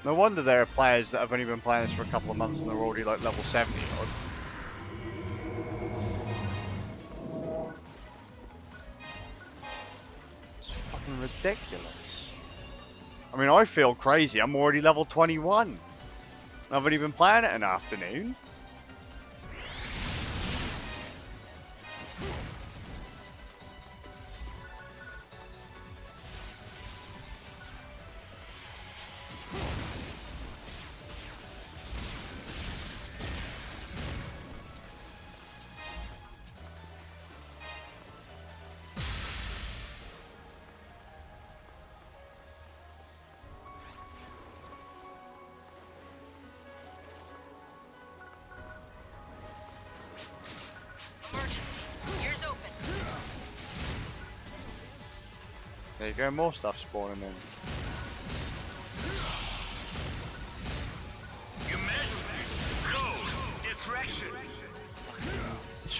No wonder there are players that have only been playing this for a couple of months and they're already like level 70 odd. It's fucking ridiculous. I mean, I feel crazy. I'm already level 21. I've only been playing it an afternoon. There you go, more stuff spawning in. Emergency. Code. Distraction.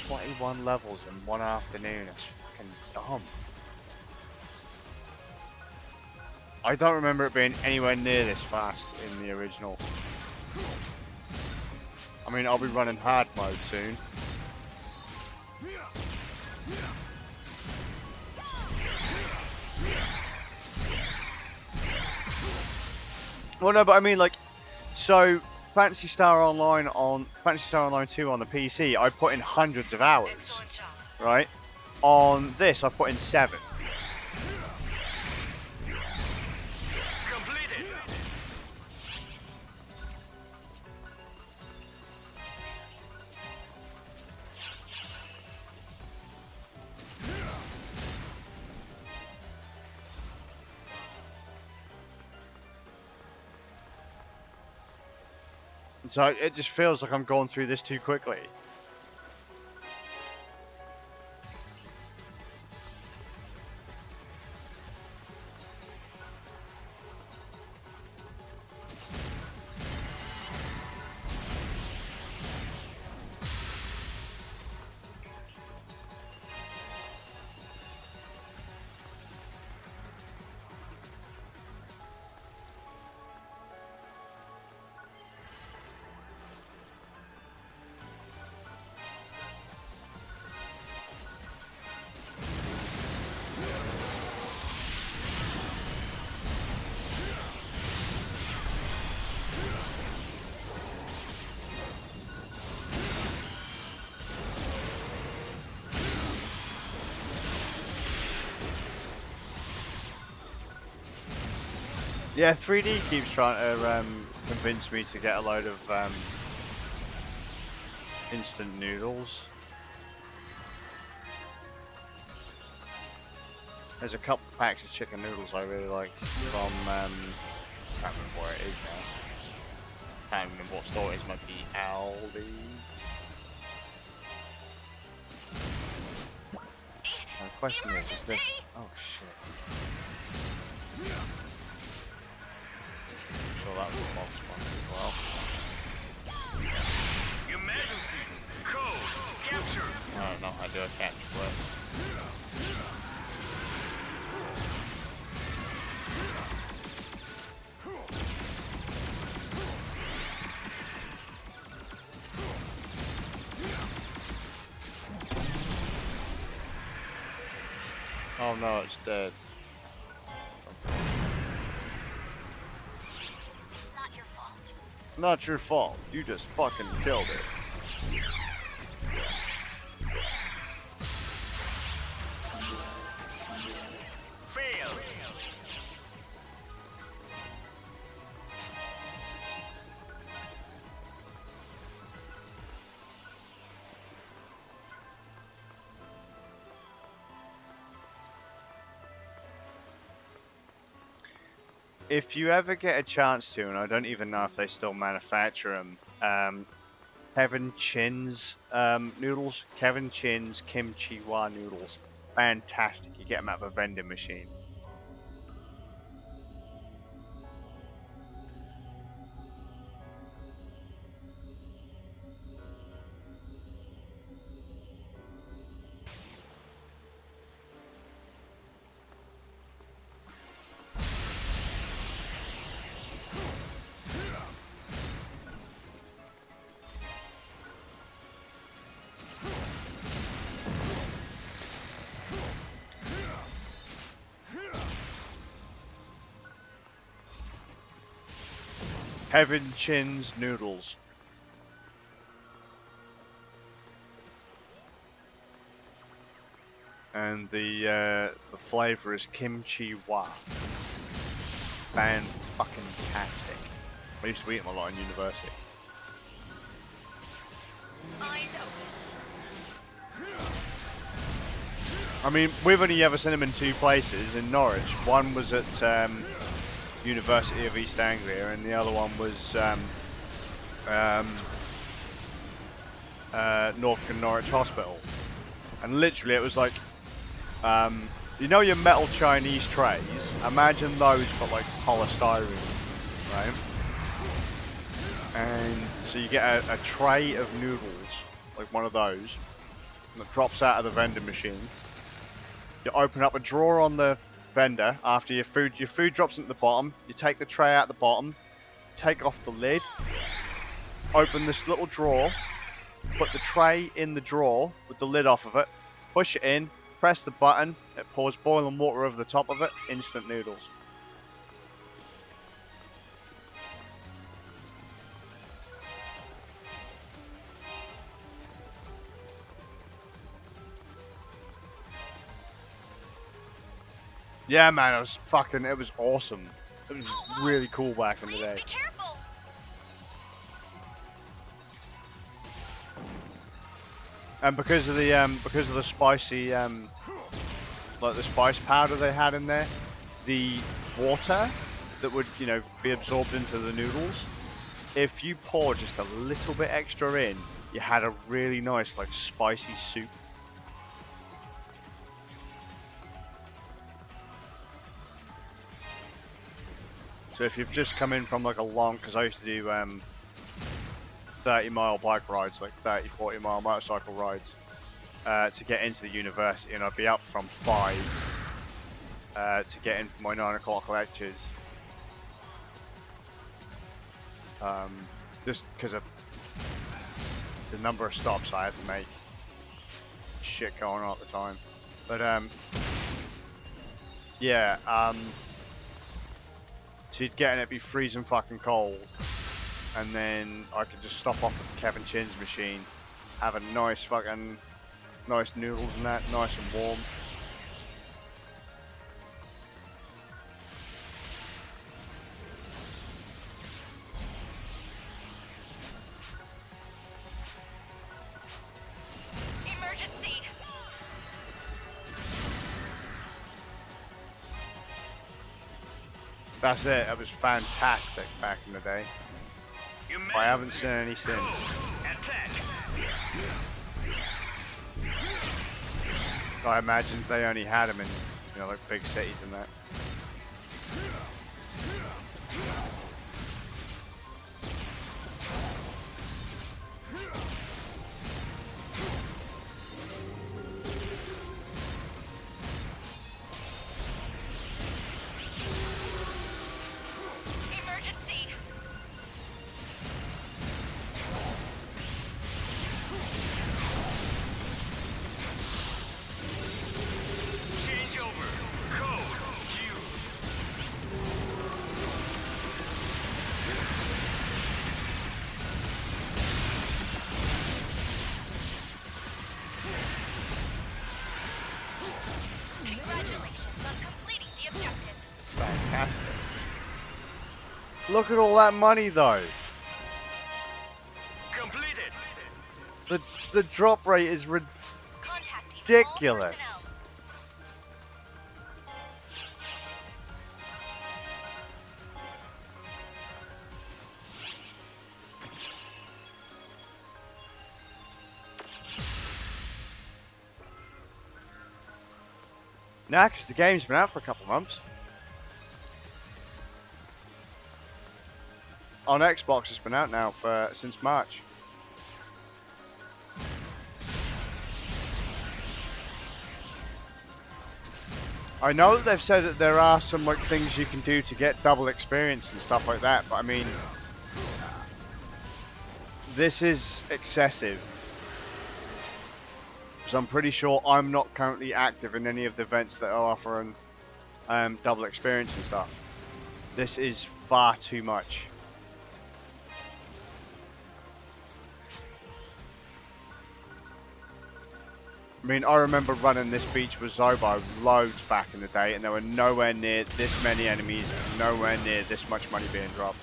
21 levels in one afternoon, that's fucking dumb. I don't remember it being anywhere near this fast in the original. I mean, I'll be running hard mode soon. Well, no, but I mean, like, so Fantasy Star Online 2 on the PC, I put in hundreds of hours, Excellent job. right? On this, I put in 7. Completed. So it just feels like I'm going through this too quickly. Yeah, 3D keeps trying to convince me to get a load of instant noodles. There's a couple packs of chicken noodles I really like from, I can't remember where it is now. Can't remember what store it is, might be Aldi. And the question is this, oh shit. I'm sure that was a boss once as well. Emergency. Code. Capture. I don't know how to do a capture work. Oh no, it's dead. It's not your fault. Not your fault, you just fucking killed it. Failed. If you ever get a chance to, and I don't even know if they still manufacture them, Kevin Chin's noodles, Kevin Chin's kimchi wa noodles, fantastic. You get them out of a vending machine. Kevin Chin's noodles. And the flavor is kimchi wa. Fan-fucking-tastic. I used to eat them a lot in university. Eyes open. I mean, we've only ever seen them in 2 places in Norwich. One was at University of East Anglia, and the other one was Norfolk and Norwich Hospital. And literally, it was like You know your metal Chinese trays? Imagine those but like polystyrene, right? And so you get a tray of noodles, like one of those, that drops out of the vending machine. You open up a drawer on the vendor after your food drops into the bottom. You take the tray out the bottom, take off the lid, open this little drawer, put the tray in the drawer with the lid off of it, push it in, press the button, it pours boiling water over the top of it, instant noodles. Yeah, man, it was awesome. It was really cool back in the Please day. be careful. And because of the spicy, like the spice powder they had in there, the water that would, you know, be absorbed into the noodles, if you pour just a little bit extra in, you had a really nice, like, spicy soup. So if you've just come in from like a long, because I used to do 30-mile bike rides, like 30, 40-mile motorcycle rides, to get into the university, and I'd be up from 5 to get in for my 9 o'clock lectures. Just because of the number of stops I had to make. Shit going on at the time. But yeah, so you'd get in, it'd be freezing fucking cold, and then I could just stop off at Kevin Chin's machine, have a nice noodles and that, nice and warm. Emergency. That's it, it was fantastic back in the day. I haven't seen any since. Attack. I imagine they only had them in, you know, like big cities and that. Emergency. Change over. Code. Q. Congratulations on completing the objective. Fantastic. Look at all that money though. Completed. The drop rate is Contacting ridiculous. all personnel. Nah, because the game's been out for a couple months. On Xbox, it's been out now since March. I know that they've said that there are some like things you can do to get double experience and stuff like that, but I mean, this is excessive. Because I'm pretty sure I'm not currently active in any of the events that are offering double experience and stuff. This is far too much. I mean, I remember running this beach with Zobo loads back in the day, and there were nowhere near this many enemies, and nowhere near this much money being dropped.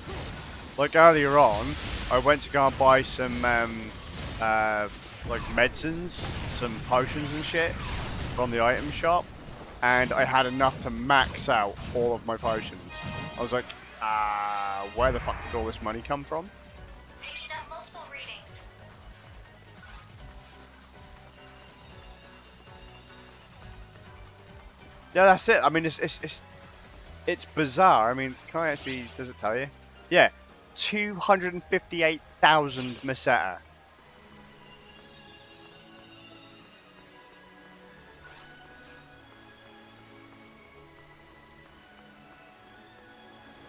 Like earlier on, I went to go and buy some like medicines, some potions and shit from the item shop, and I had enough to max out all of my potions. I was like, where the fuck did all this money come from? Picking up multiple readings. Yeah, that's it. I mean, it's bizarre. I mean, can I actually? Does it tell you? Yeah, 258,000 Meseta.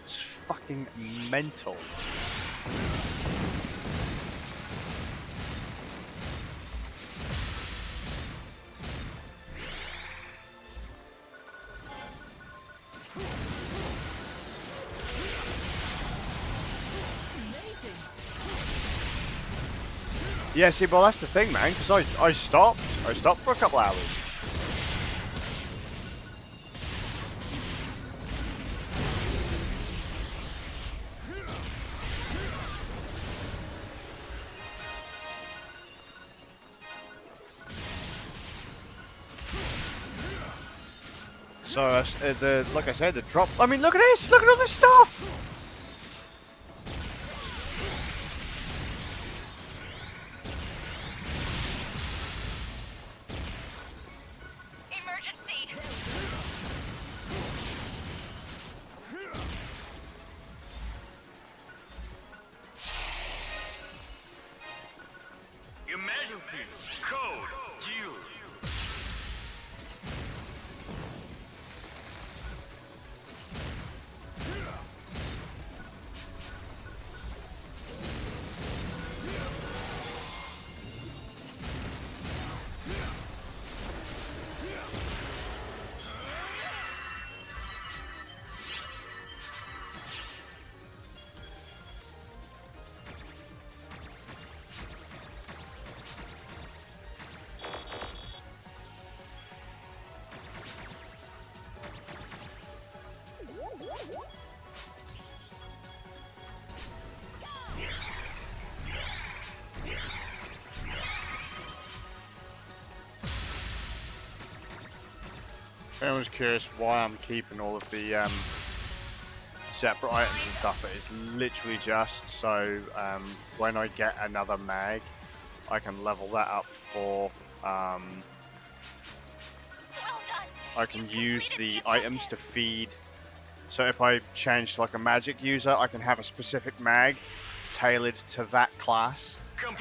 It's fucking mental. Yeah, see, well, that's the thing, man, because I stopped for a couple hours. So, like I said, the drop, I mean, look at this, look at all this stuff! Emergency! Emergency. Code due. If anyone's curious why I'm keeping all of the separate items and stuff, but it's literally just so when I get another mag, I can level that up for Well done! I can use the items to feed. So if I change to like a magic user, I can have a specific mag tailored to that class,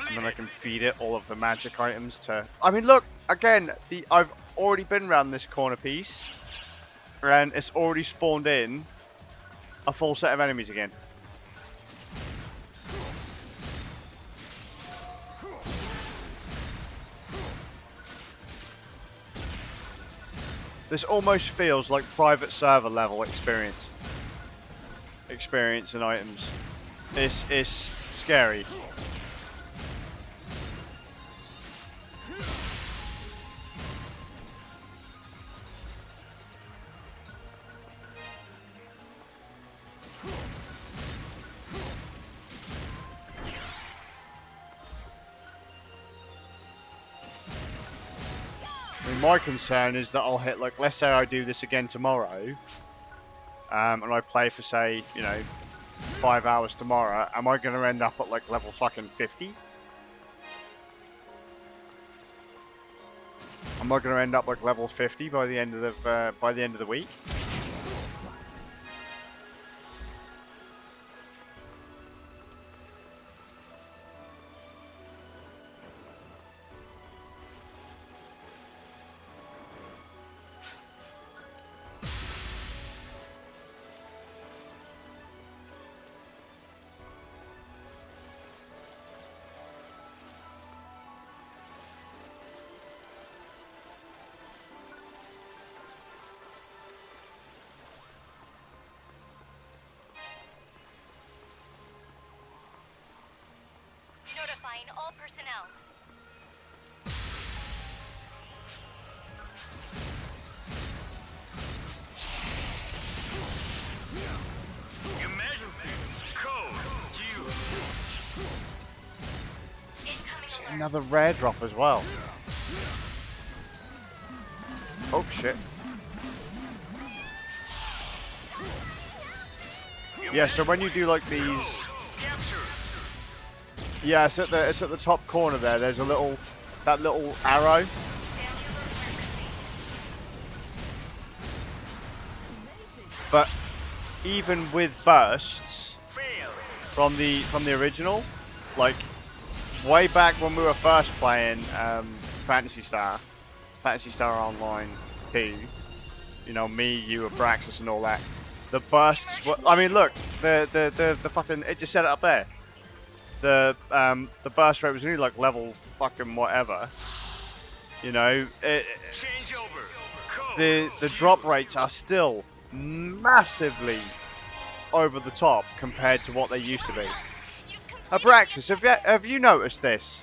and then I can feed it all of the magic items to. I mean, look again. I've already been around this corner piece, and it's already spawned in a full set of enemies again. This almost feels like private server level experience and items. It's scary. I mean, my concern is that I'll hit, like, let's say I do this again tomorrow, and I play for, say, 5 hours tomorrow. Am I going to end up at like level fucking 50? Am I going to end up like level 50 by the end of the week? Notifying all personnel. Emergency. Code due. Incoming alert. Another rare drop as well. Oh shit. Yeah, so when you do like these, Capture. yeah, it's at the top corner there. There's that little arrow. but even with bursts Failed. from the original, like way back when we were first playing Fantasy Star Online 2, you know, me, you, Abraxas, and all that. The bursts were, I mean, look, the fucking, it just said it up there. The burst rate was only like level fucking whatever. You know, Change over. Code. the drop rates are still massively over the top compared to what they used to be. Abraxas, have you noticed this?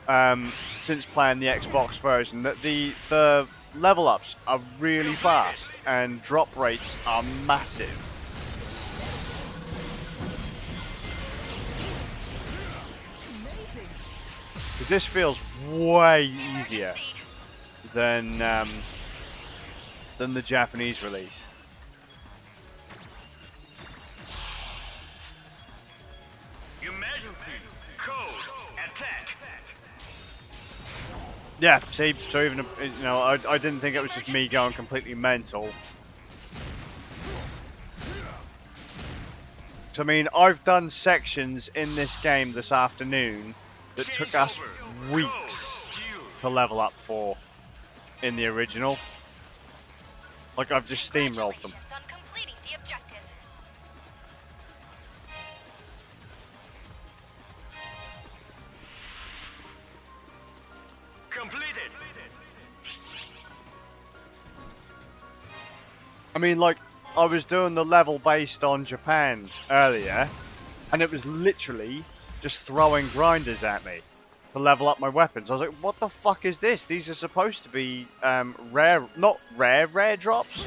Since playing the Xbox version, that the level ups are really fast and drop rates are massive. Because this feels way easier than the Japanese release. Emergency. Code. Attack. Yeah, see, so even, you know, I didn't think it was just me going completely mental. So, I mean, I've done sections in this game this afternoon that took us weeks to level up for in the original. Like, I've just steamrolled them. Congratulations on completing the objective. Completed. I mean, like, I was doing the level based on Japan earlier, and it was literally just throwing grinders at me to level up my weapons. I was like, what the fuck is this? These are supposed to be rare, not rare drops,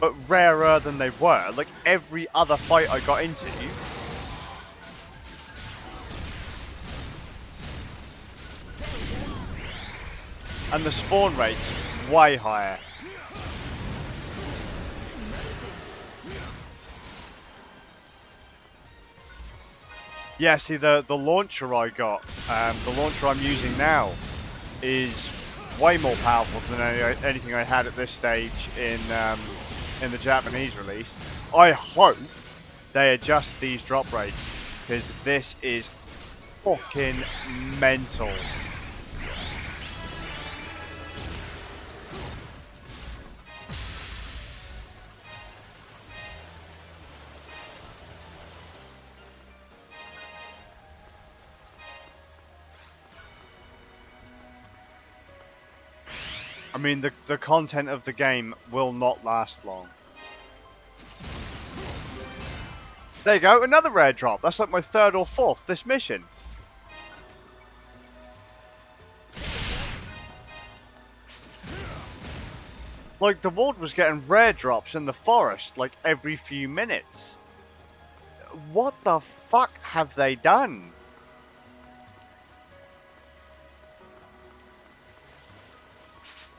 but rarer than they were. Like, every other fight I got into, and the spawn rate's way higher. Yeah, see, the launcher I got, the launcher I'm using now, is way more powerful than anything I had at this stage in the Japanese release. I hope they adjust these drop rates, because this is fucking mental. I mean, the content of the game will not last long. There you go, another rare drop. That's like my third or fourth this mission. Like, the ward was getting rare drops in the forest, like, every few minutes. What the fuck have they done?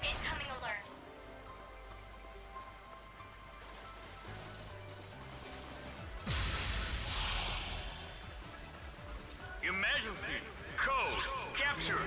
Incoming alert. Emergency. Code. Capture.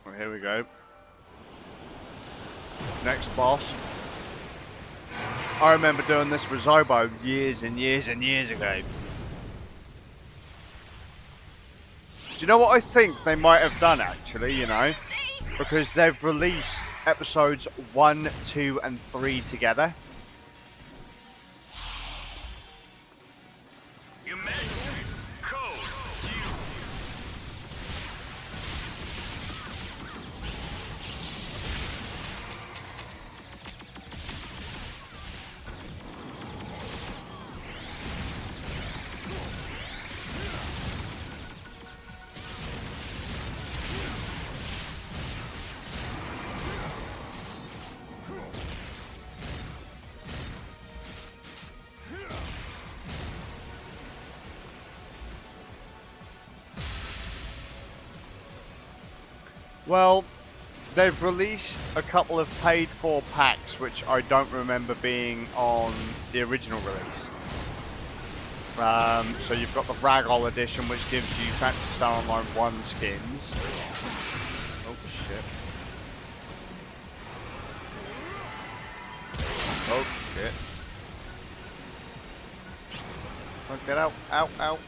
Well, here we go. Next boss. I remember doing this with Zobo years and years and years ago. Do you know what I think they might have done, actually, you know? Because they've released episodes 1, 2 and 3 together. Emergency. Code. Well, they've released a couple of paid-for packs, which I don't remember being on the original release. So you've got the Ragdoll edition, which gives you Phantasy Star Online 1 skins. Oh shit. Oh shit. Oh, get out, out, out.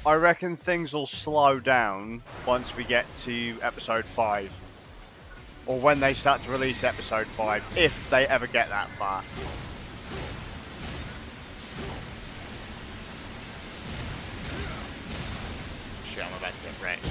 I reckon things will slow down once we get to episode 5. Or when they start to release episode 5, if they ever get that far. Shit, I'm about to get wrecked.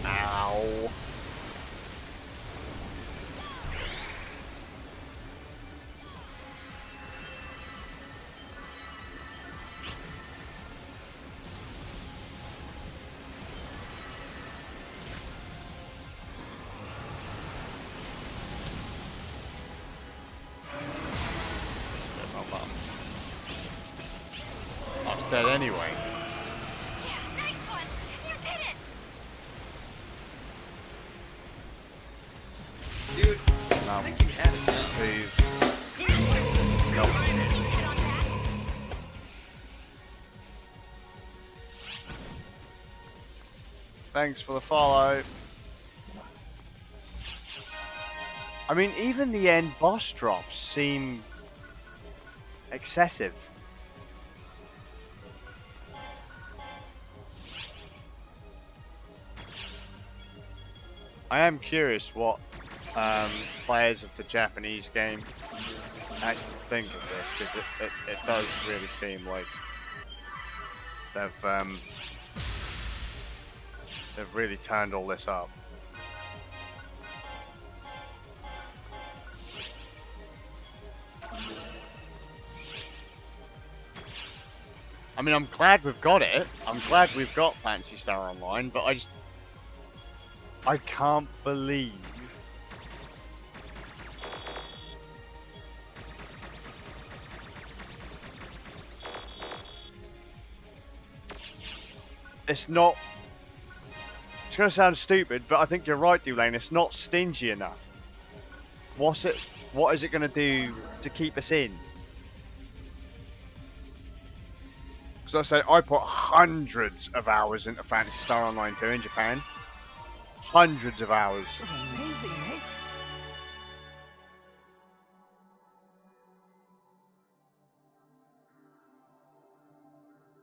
Ow. I was dead anyway. Nice one! You did it! Dude, No. I think you had it now. Please. No. Thanks for the follow. I mean, even the end boss drops seem excessive. I am curious what players of the Japanese game actually think of this, because it does really seem like they've really turned all this up. I mean, I'm glad we've got it. I'm glad we've got Phantasy Star Online, but I can't believe it's not. It's gonna sound stupid, but I think you're right, Dulane. It's not stingy enough. What is it gonna do to keep us in? Because I say I put hundreds of hours into Phantasy Star Online 2 in Japan. Hundreds of hours. Amazing, eh?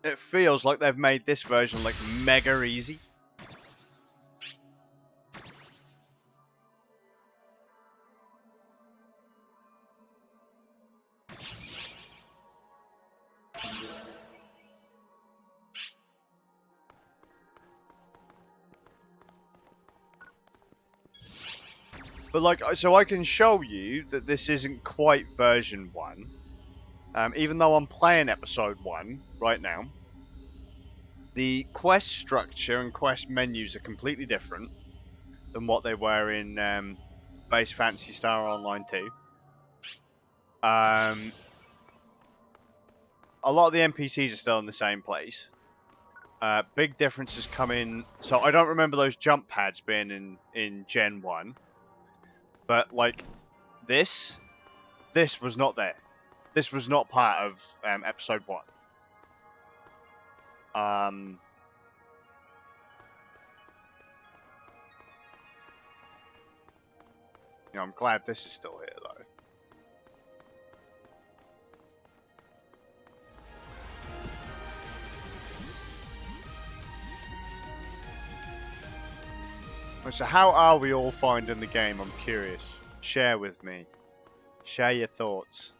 It feels like they've made this version like mega easy. But like, so I can show you that this isn't quite version 1. Even though I'm playing episode 1 right now. the quest structure and quest menus are completely different than what they were in base Phantasy Star Online 2. A lot of the NPCs are still in the same place. Big differences come in. So I don't remember those jump pads being in Gen 1. But like this was not there. This was not part of episode 1. You know, I'm glad this is still here though. So how are we all finding the game? I'm curious. Share with me. Share your thoughts.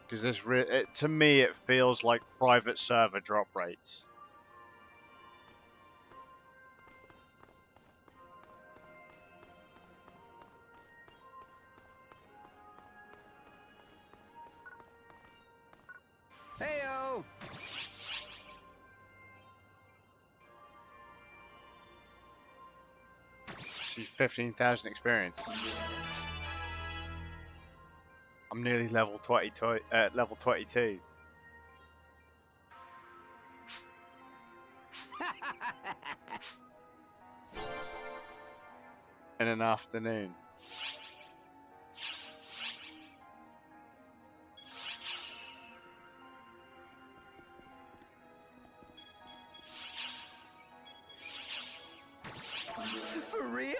Because this, to me, it feels like private server drop rates. Heyo! She's 15,000 experience. I'm nearly level 22. Level 22. In an afternoon. For real?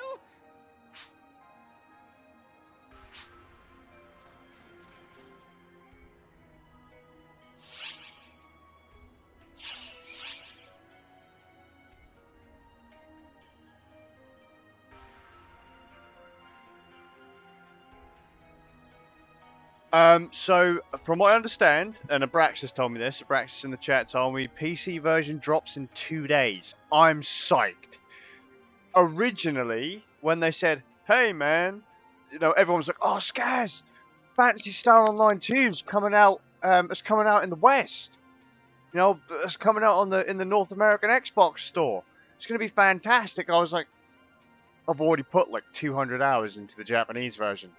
So from what I understand, and Abraxas told me this, Abraxas in the chat told me, PC version drops in 2 days. I'm psyched. Originally, when they said, hey man, you know, everyone was like, oh, Skaz, Phantasy Star Online 2's coming out, it's coming out in the West. You know, it's coming out in the North American Xbox store. It's going to be fantastic. I was like, I've already put like 200 hours into the Japanese version.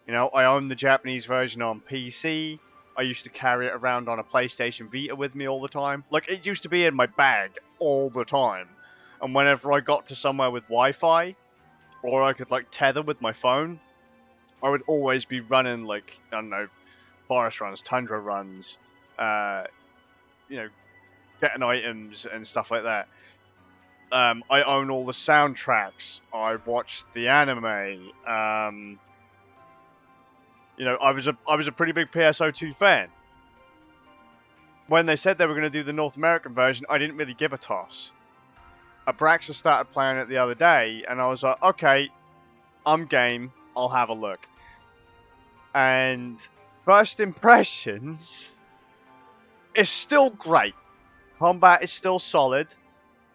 You know, I own the Japanese version on PC. I used to carry it around on a PlayStation Vita with me all the time. Like, it used to be in my bag all the time. And whenever I got to somewhere with Wi-Fi, or I could, like, tether with my phone, I would always be running, like, I don't know, forest runs, tundra runs, you know, getting items and stuff like that. I own all the soundtracks. I watched the anime. You know, I was a pretty big PSO2 fan. When they said they were going to do the North American version, I didn't really give a toss. Abraxas started playing it the other day, and I was like, okay, I'm game. I'll have a look. And first impressions, it's still great. Combat is still solid.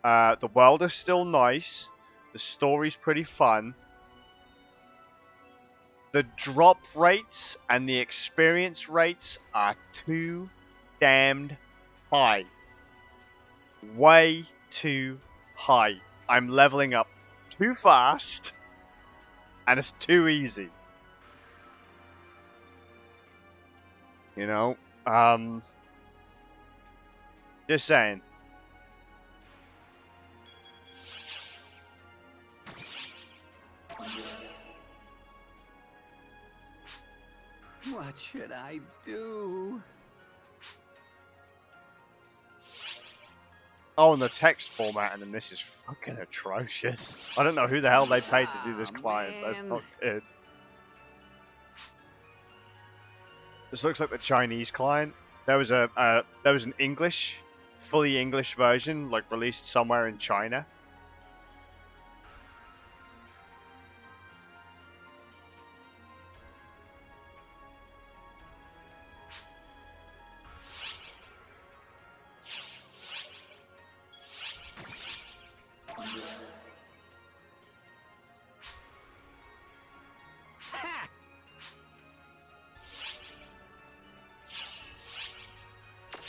The world is still nice. The story's pretty fun. The drop rates and the experience rates are too damned high. Way too high. I'm leveling up too fast, and it's too easy. You know? Just saying. What should I do? Oh, and the text formatting in this is fucking atrocious. I don't know who the hell they paid to do this client. That's not good. This looks like the Chinese client. There was an English, fully English version, like released somewhere in China.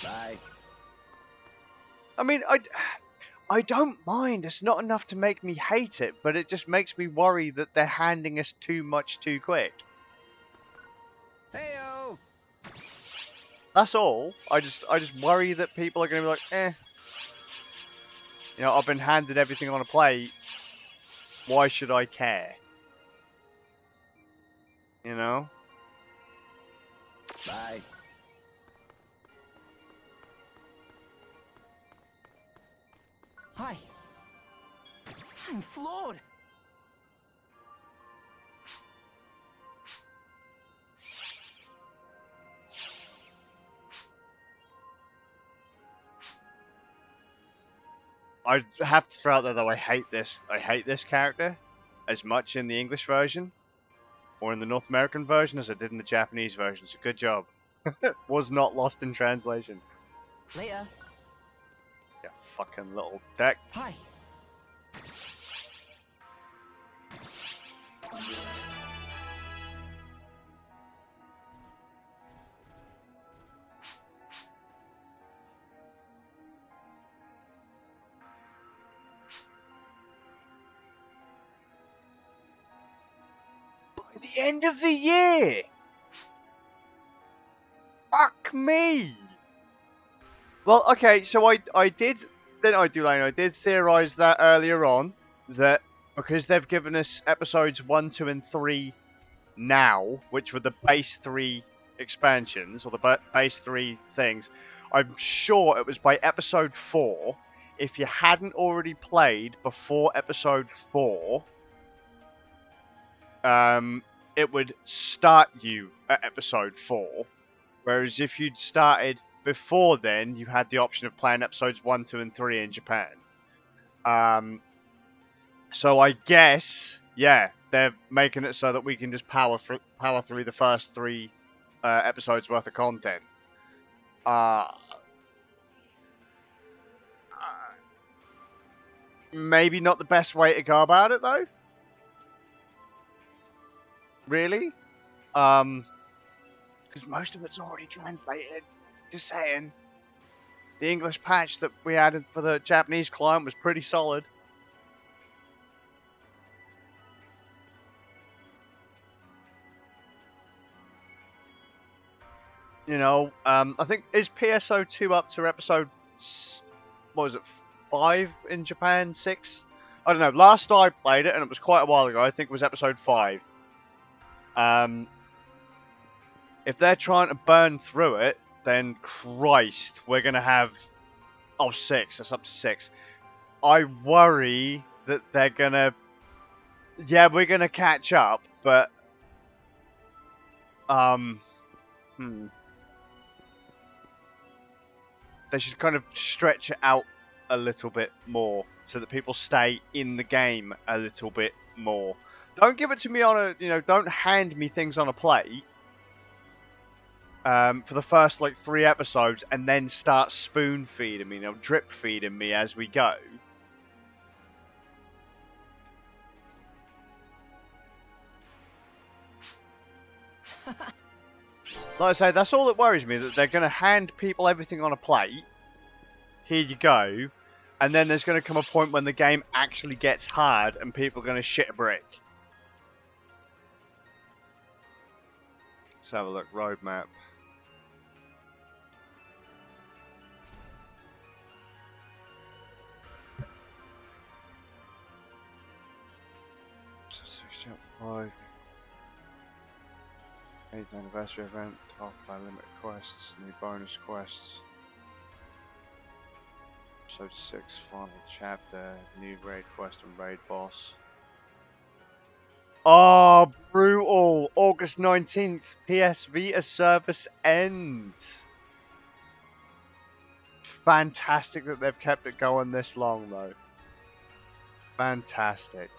Bye. I mean, I don't mind. It's not enough to make me hate it, but it just makes me worry that they're handing us too much too quick. Heyo! That's all. I just worry that people are going to be like, eh. You know, I've been handed everything on a plate. Why should I care? You know? Bye. Hi. I'm floored. I have to throw out there though, I hate this character as much in the English version or in the North American version as I did in the Japanese version. So good job. Was not lost in translation. Later. You fucking little dick. Hi. By the end of the year! Fuck me! Well, okay, so I did theorize that earlier on, that because they've given us episodes 1, 2, and 3 now, which were the base 3 expansions, or the base 3 things, I'm sure it was by episode 4, if you hadn't already played before episode 4, it would start you at episode 4, whereas if you'd started before then, you had the option of playing episodes 1, 2, and 3 in Japan. So I guess, yeah, they're making it so that we can just power through the first 3 episodes worth of content. Maybe not the best way to go about it, though. Really? Because most of it's already translated. Just saying. The English patch that we added for the Japanese client was pretty solid. You know, I think, is PSO2 up to episode, what was it, 5 in Japan? 6? I don't know. Last I played it, and it was quite a while ago, I think it was episode 5. If they're trying to burn through it, then Christ, we're going to have... Oh, 6. That's up to 6. I worry that they're going to... Yeah, we're going to catch up, but... They should kind of stretch it out a little bit more so that people stay in the game a little bit more. Don't give it to me on a... You know, don't hand me things on a plate. For the first, like, 3 episodes, and then start spoon feeding me, you know, drip feeding me as we go. Like I say, that's all that worries me, that they're going to hand people everything on a plate. Here you go. And then there's going to come a point when the game actually gets hard and people are going to shit a brick. Let's have a look. Roadmap. Five. 8th anniversary event, 12 by limit quests, new bonus quests. Episode 6, final chapter, new raid quest and raid boss. Oh, brutal! August 19th, PS Vita service ends. Fantastic that they've kept it going this long, though. Fantastic.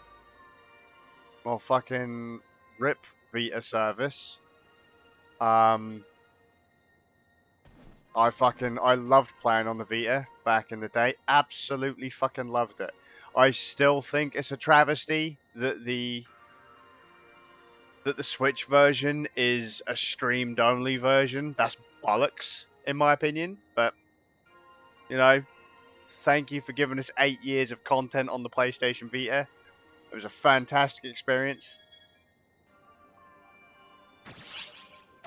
Well, fucking rip Vita service. I loved playing on the Vita back in the day. Absolutely fucking loved it. I still think it's a travesty that the Switch version is a streamed only version. That's bollocks, in my opinion. But, you know, thank you for giving us 8 years of content on the PlayStation Vita. It was a fantastic experience.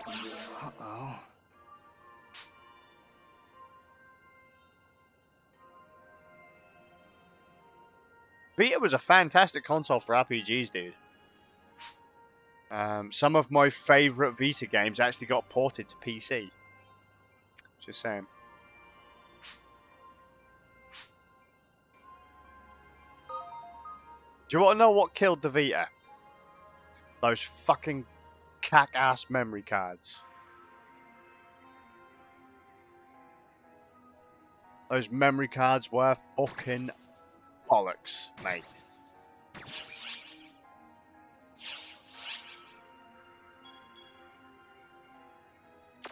Uh-oh. Vita was a fantastic console for RPGs, dude. Some of my favourite Vita games actually got ported to PC. Just saying. Do you want to know what killed the Vita? Those fucking cack-ass memory cards. Those memory cards were fucking bollocks, mate.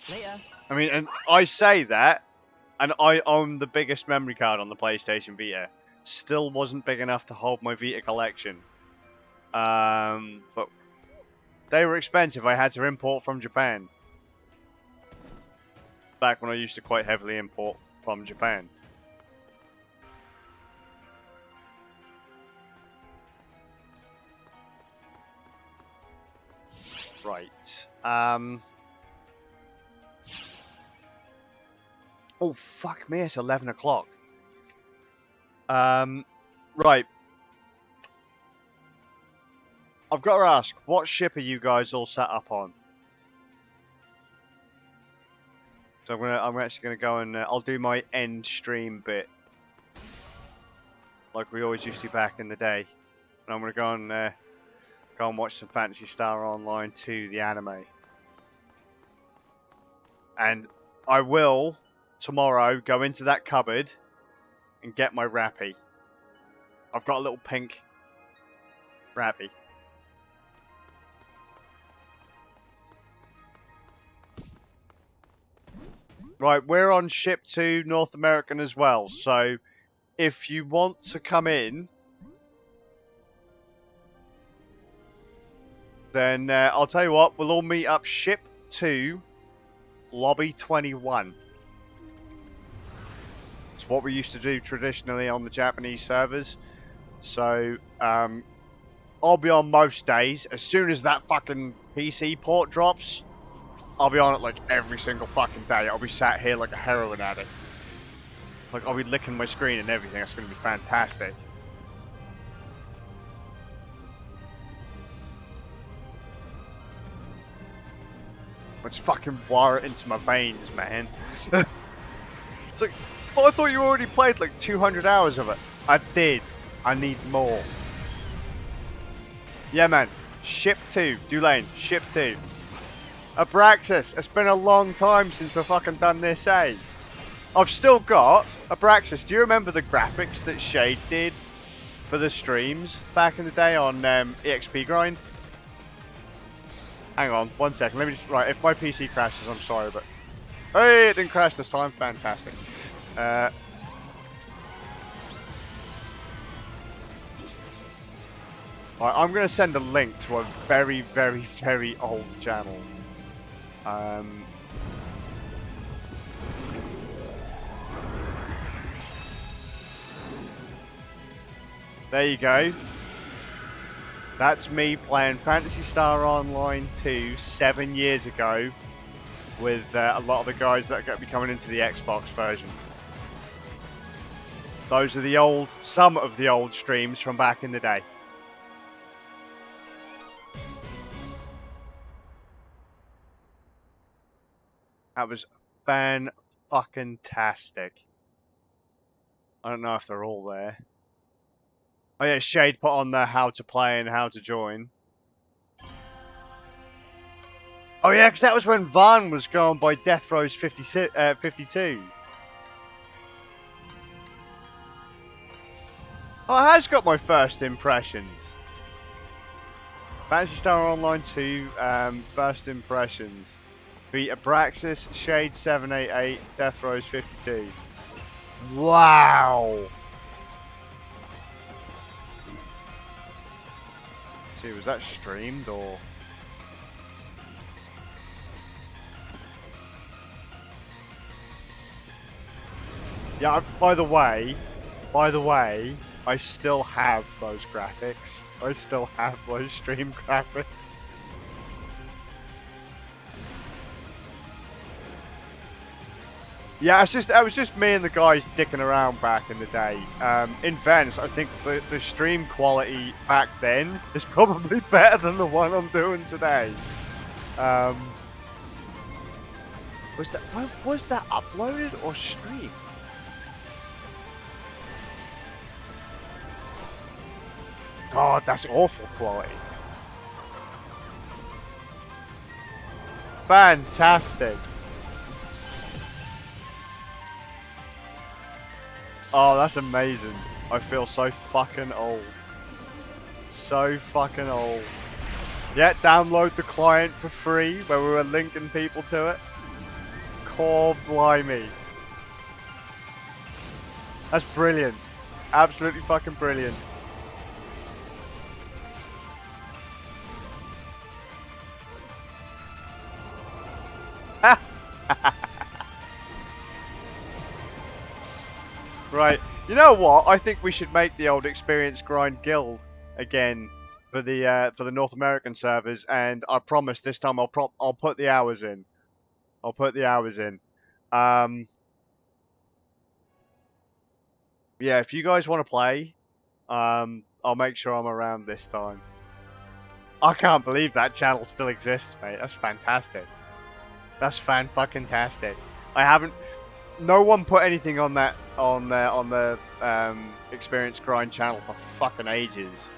Later. I mean, and I say that, and I own the biggest memory card on the PlayStation Vita. Still wasn't big enough to hold my Vita collection. But they were expensive. I had to import from Japan. Back when I used to quite heavily import from Japan. Right. Oh, fuck me, it's 11 o'clock. Right. I've got to ask, what ship are you guys all set up on? So I'm actually gonna go and I'll do my end stream bit, like we always used to back in the day. And I'm gonna go and watch some Phantasy Star Online 2, the anime. And I will tomorrow go into that cupboard and get my Rappy. I've got a little pink Rappy. Right, we're on ship 2 North American as well, so if you want to come in, then I'll tell you what, we'll all meet up ship 2, lobby 21. It's what we used to do traditionally on the Japanese servers, so I'll be on most days. As soon as that fucking PC port drops, I'll be on it like every single fucking day. I'll be sat here like a heroin addict. Like, I'll be licking my screen and everything. That's going to be fantastic. Let's fucking wire it into my veins, man. It's like, well, I thought you already played like 200 hours of it. I did. I need more. Yeah, man. Ship 2. Dulane. Ship 2. Abraxas, it's been a long time since we've fucking done this, eh? I've still got Abraxas. Do you remember the graphics that Shade did for the streams back in the day on EXP Grind? Hang on, 1 second. Let me just. Right, if my PC crashes, I'm sorry, but. Hey, it didn't crash this time. Fantastic. Right, I'm going to send a link to a very, very, very old channel. There you go. That's me playing Phantasy Star Online 2 7 years ago with a lot of the guys that are going to be coming into the Xbox version. Those are some of the old streams from back in the day. That was fan-fucking-tastic. I don't know if they're all there. Oh yeah, Shade put on there how to play and how to join. Oh yeah, because that was when Vaughn was going by Death Rose 52. Oh, it has got my first impressions. Phantasy Star Online 2, first impressions. Beat Abraxas, Shade 788, Death Rose 52. Wow! Let's see, was that streamed or? Yeah, by the way, I still have those graphics. I still have those stream graphics. Yeah, it was just me and the guys dicking around back in the day. In fairness, I think the stream quality back then is probably better than the one I'm doing today. Was that uploaded or streamed? God, that's awful quality. Fantastic. Oh, that's amazing. I feel so fucking old. So fucking old. Yeah, download the client for free where we were linking people to it. Core blimey. That's brilliant. Absolutely fucking brilliant. Right, you know what? I think we should make the old Experience Grind Guild again for the North American servers, and I promise this time I'll put the hours in. I'll put the hours in. Yeah, if you guys want to play, I'll make sure I'm around this time. I can't believe that channel still exists, mate. That's fantastic. That's fan-fucking-tastic. I haven't. No one put anything on that on the Experience Grind channel for fucking ages.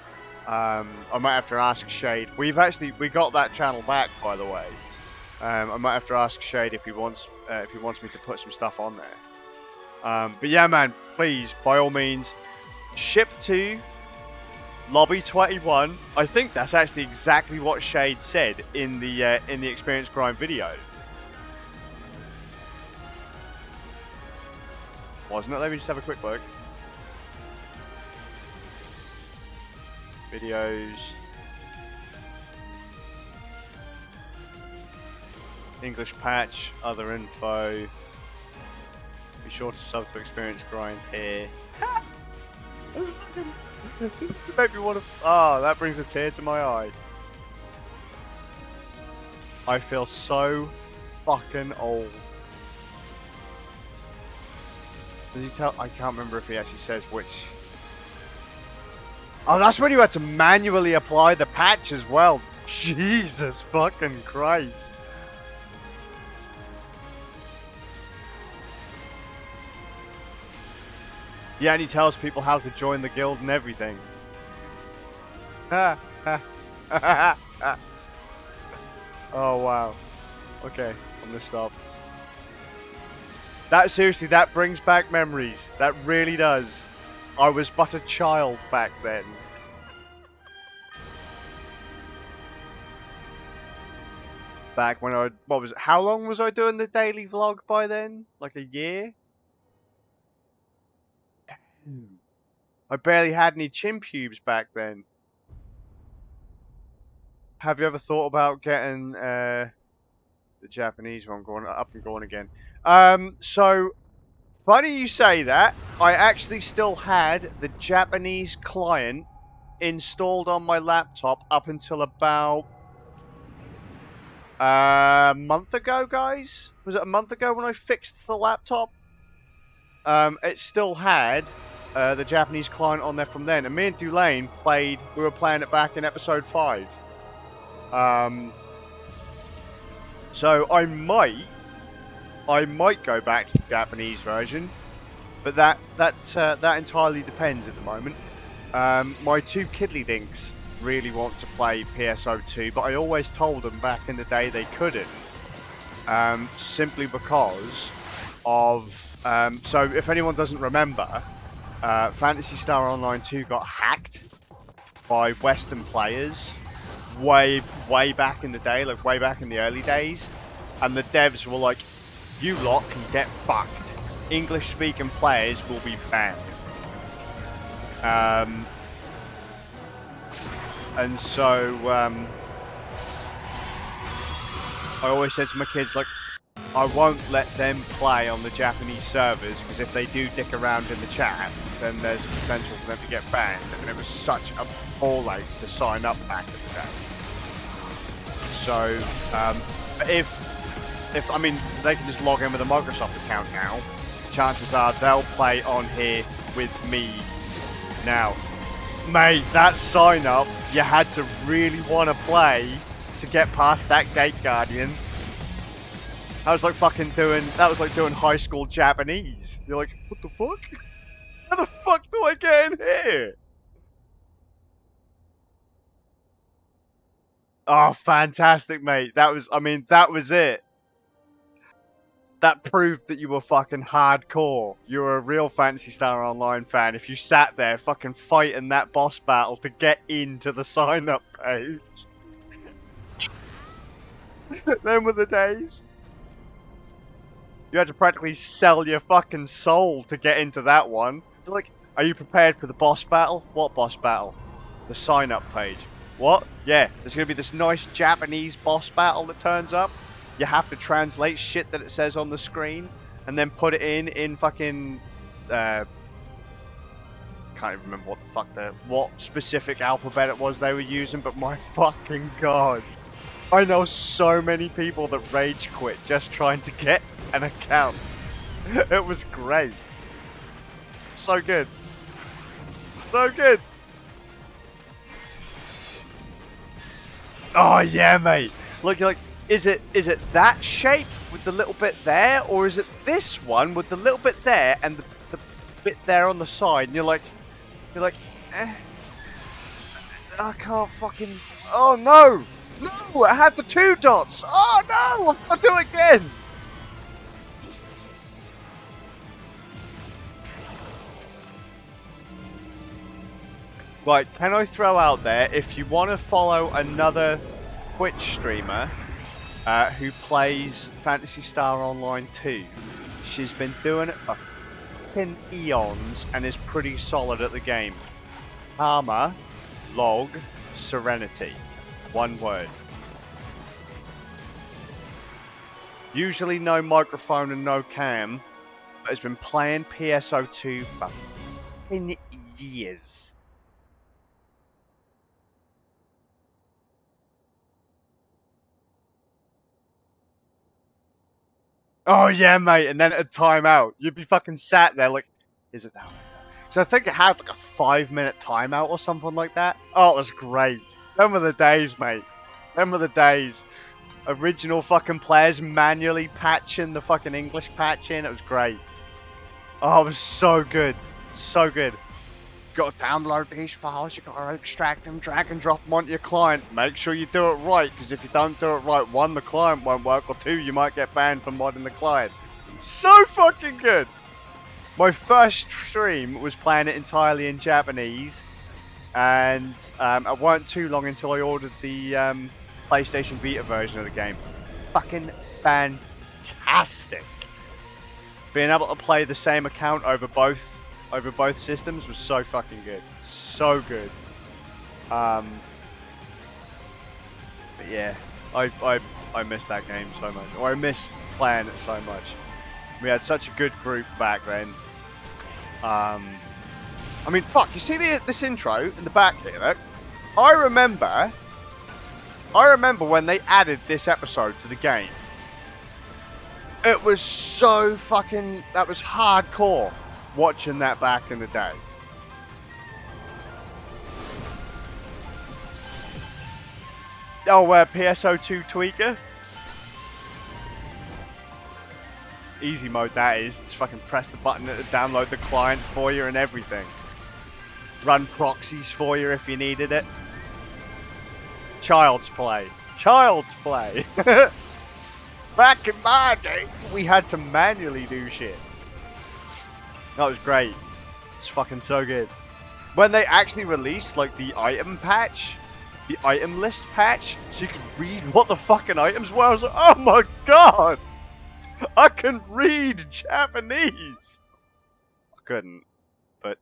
I might have to ask Shade. We got that channel back, by the way. I might have to ask Shade if he wants me to put some stuff on there. But yeah, man, please, by all means, ship to Lobby 21. I think that's actually exactly what Shade said in the Experience Grind video. Wasn't it? Let me just have a quick look. Videos. English patch, other info. Be sure to sub to Experience Grind here. That's fucking... to make me want to... Oh, that brings a tear to my eye. I feel so fucking old. Does he tell? I can't remember if he actually says which. Oh, that's when you had to manually apply the patch as well. Jesus fucking Christ. Yeah, and he tells people how to join the guild and everything. Oh, wow. Okay, I'm gonna stop. That seriously, that brings back memories. That really does. I was but a child back then. Back when how long was I doing the daily vlog by then? Like a year? Damn. I barely had any chin pubes back then. Have you ever thought about getting the Japanese one up and going again? So, funny you say that. I actually still had the Japanese client installed on my laptop up until about a month ago, guys. Was it a month ago when I fixed the laptop? It still had the Japanese client on there from then, and me and Dulane we were playing it back in episode 5. So I might go back to the Japanese version, but that entirely depends at the moment. My two kidley-dinks really want to play PSO2, but I always told them back in the day they couldn't, simply because of so if anyone doesn't remember, Phantasy Star Online 2 got hacked by Western players way back in the day, like way back in the early days, and the devs were like, you lot can get fucked. English speaking players will be banned. And so I always said to my kids, like, I won't let them play on the Japanese servers, because if they do dick around in the chat, then there's a potential for them to get banned, and it was such a ball ache to sign up back at the day. So, if I mean, they can just log in with a Microsoft account now, chances are they'll play on here with me now. Mate, that sign up, you had to really want to play to get past that gate guardian. That was like doing high school Japanese. You're like, what the fuck? How the fuck do I get in here? Oh, fantastic, mate. That was it. That proved that you were fucking hardcore. You were a real Phantasy Star Online fan if you sat there fucking fighting that boss battle to get into the sign-up page. Them were the days. You had to practically sell your fucking soul to get into that one. They're like, are you prepared for the boss battle? What boss battle? The sign-up page. What? Yeah, there's gonna be this nice Japanese boss battle that turns up. You have to translate shit that it says on the screen and then put it in fucking can't even remember what specific alphabet it was they were using, but my fucking god. I know so many people that rage quit just trying to get an account. It was great. So good. So good. Oh yeah, mate. Look, you're like, is it that shape with the little bit there, or is it this one with the little bit there and the bit there on the side? And you're like, eh, I can't fucking. Oh no, no! I had the 2 dots. Oh no! I'll do it again. Right, can I throw out there, if you want to follow another Twitch streamer who plays Phantasy Star Online 2, she's been doing it for fucking eons and is pretty solid at the game. Karma, Log, Serenity. One word. Usually no microphone and no cam, but has been playing PSO2 for fucking years. Oh yeah, mate, and then at a timeout, you'd be fucking sat there like, is it that one? So I think it had like a 5-minute timeout or something like that. Oh, it was great. Them were the days, mate. Them were the days. Original fucking players manually patching the fucking English patch in. It was great. Oh, it was so good. So good. Got to download these files, you got to extract them, drag and drop them onto your client. Make sure you do it right, because if you don't do it right, 1, the client won't work, or 2, you might get banned for modding the client. So fucking good! My first stream was playing it entirely in Japanese, and it weren't too long until I ordered the PlayStation Vita version of the game. Fucking fantastic! Being able to play the same account over both systems was so fucking good. So good. But yeah, I miss that game so much. Or I miss playing it so much. We had such a good group back then. I mean, fuck, you see this intro in the back here, look? I remember when they added this episode to the game. It was so fucking, that was hardcore. Watching that back in the day. Oh, PSO2 tweaker. Easy mode that is. Just fucking press the button to download the client for you and everything. Run proxies for you if you needed it. Child's play. Child's play. Back in my day, we had to manually do shit. That was great. It's fucking so good. When they actually released like the item patch, the item list patch, so you could read what the fucking items were, I was like, oh my god! I can read Japanese! I couldn't. But,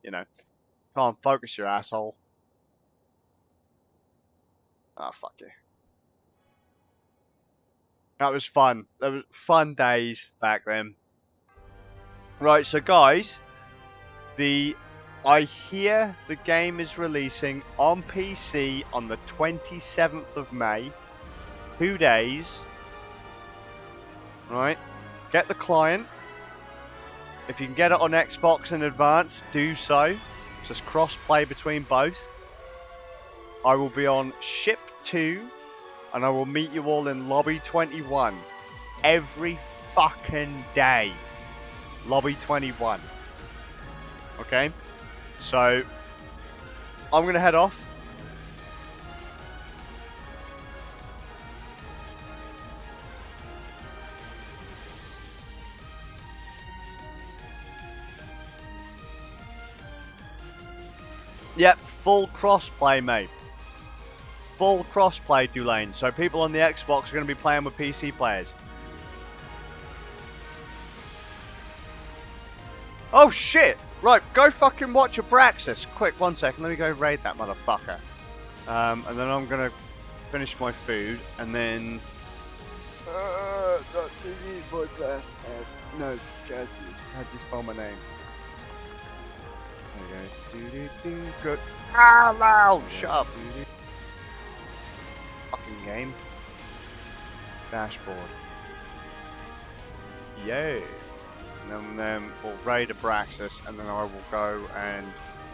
you know, can't focus, your asshole. Ah, fuck you. That was fun. That was fun days back then. Right, so guys, I hear the game is releasing on PC on the 27th of May. 2 days. Right. Get the client. If you can get it on Xbox in advance, do so. Just cross-play between both. I will be on Ship 2, and I will meet you all in Lobby 21. Every fucking day. Lobby 21. Okay? So, I'm going to head off. Yep, full crossplay, mate. Full crossplay, Dulane. So people on the Xbox are going to be playing with PC players. Oh shit! Right, go fucking watch Abraxas. Quick, 1 second. Let me go raid that motherfucker. And then I'm going to finish my food, and then... not to use voice ass. No, God, I had to spell my name. There we go. Good. Ah, loud! Shut up. Fucking game. Dashboard. Yay. And then we'll raid Abraxas, and then I will go and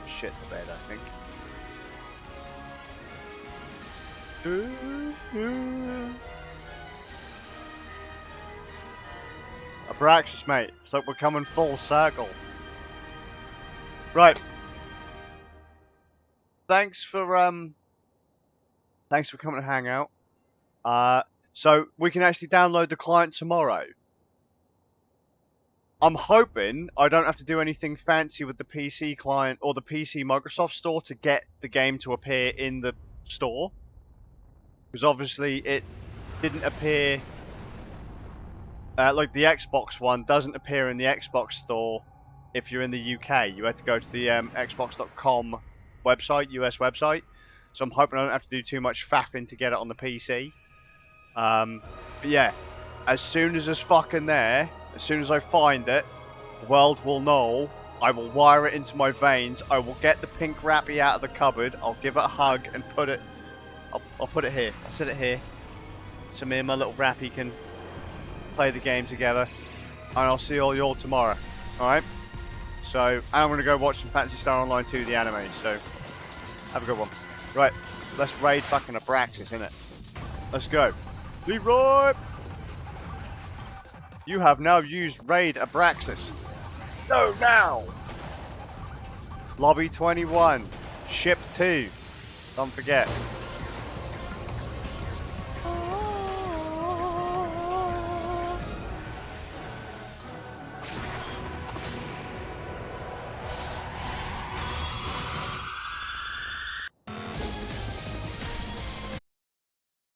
shit the bed, I think. Abraxas, mate. It's like we're coming full circle. Right. Thanks for coming to hang out. So we can actually download the client tomorrow. I'm hoping I don't have to do anything fancy with the PC client or the PC Microsoft Store to get the game to appear in the store. Because obviously it didn't appear... like the Xbox one doesn't appear in the Xbox Store if you're in the UK. You had to go to the Xbox.com website, US website. So I'm hoping I don't have to do too much faffing to get it on the PC. But yeah, as soon as it's fucking there, as soon as I find it, the world will know. I will wire it into my veins. I will get the pink wrappy out of the cupboard. I'll give it a hug and put it... I'll put it here. I'll sit it here. So me and my little wrappy can play the game together. And I'll see all y'all tomorrow. Alright? So, I'm going to go watch some Phantasy Star Online 2, the anime. So, have a good one. Right, let's raid fucking Abraxas, innit? Let's go. Leroy! You have now used raid Abraxas. Go now! Lobby 21. Ship 2. Don't forget.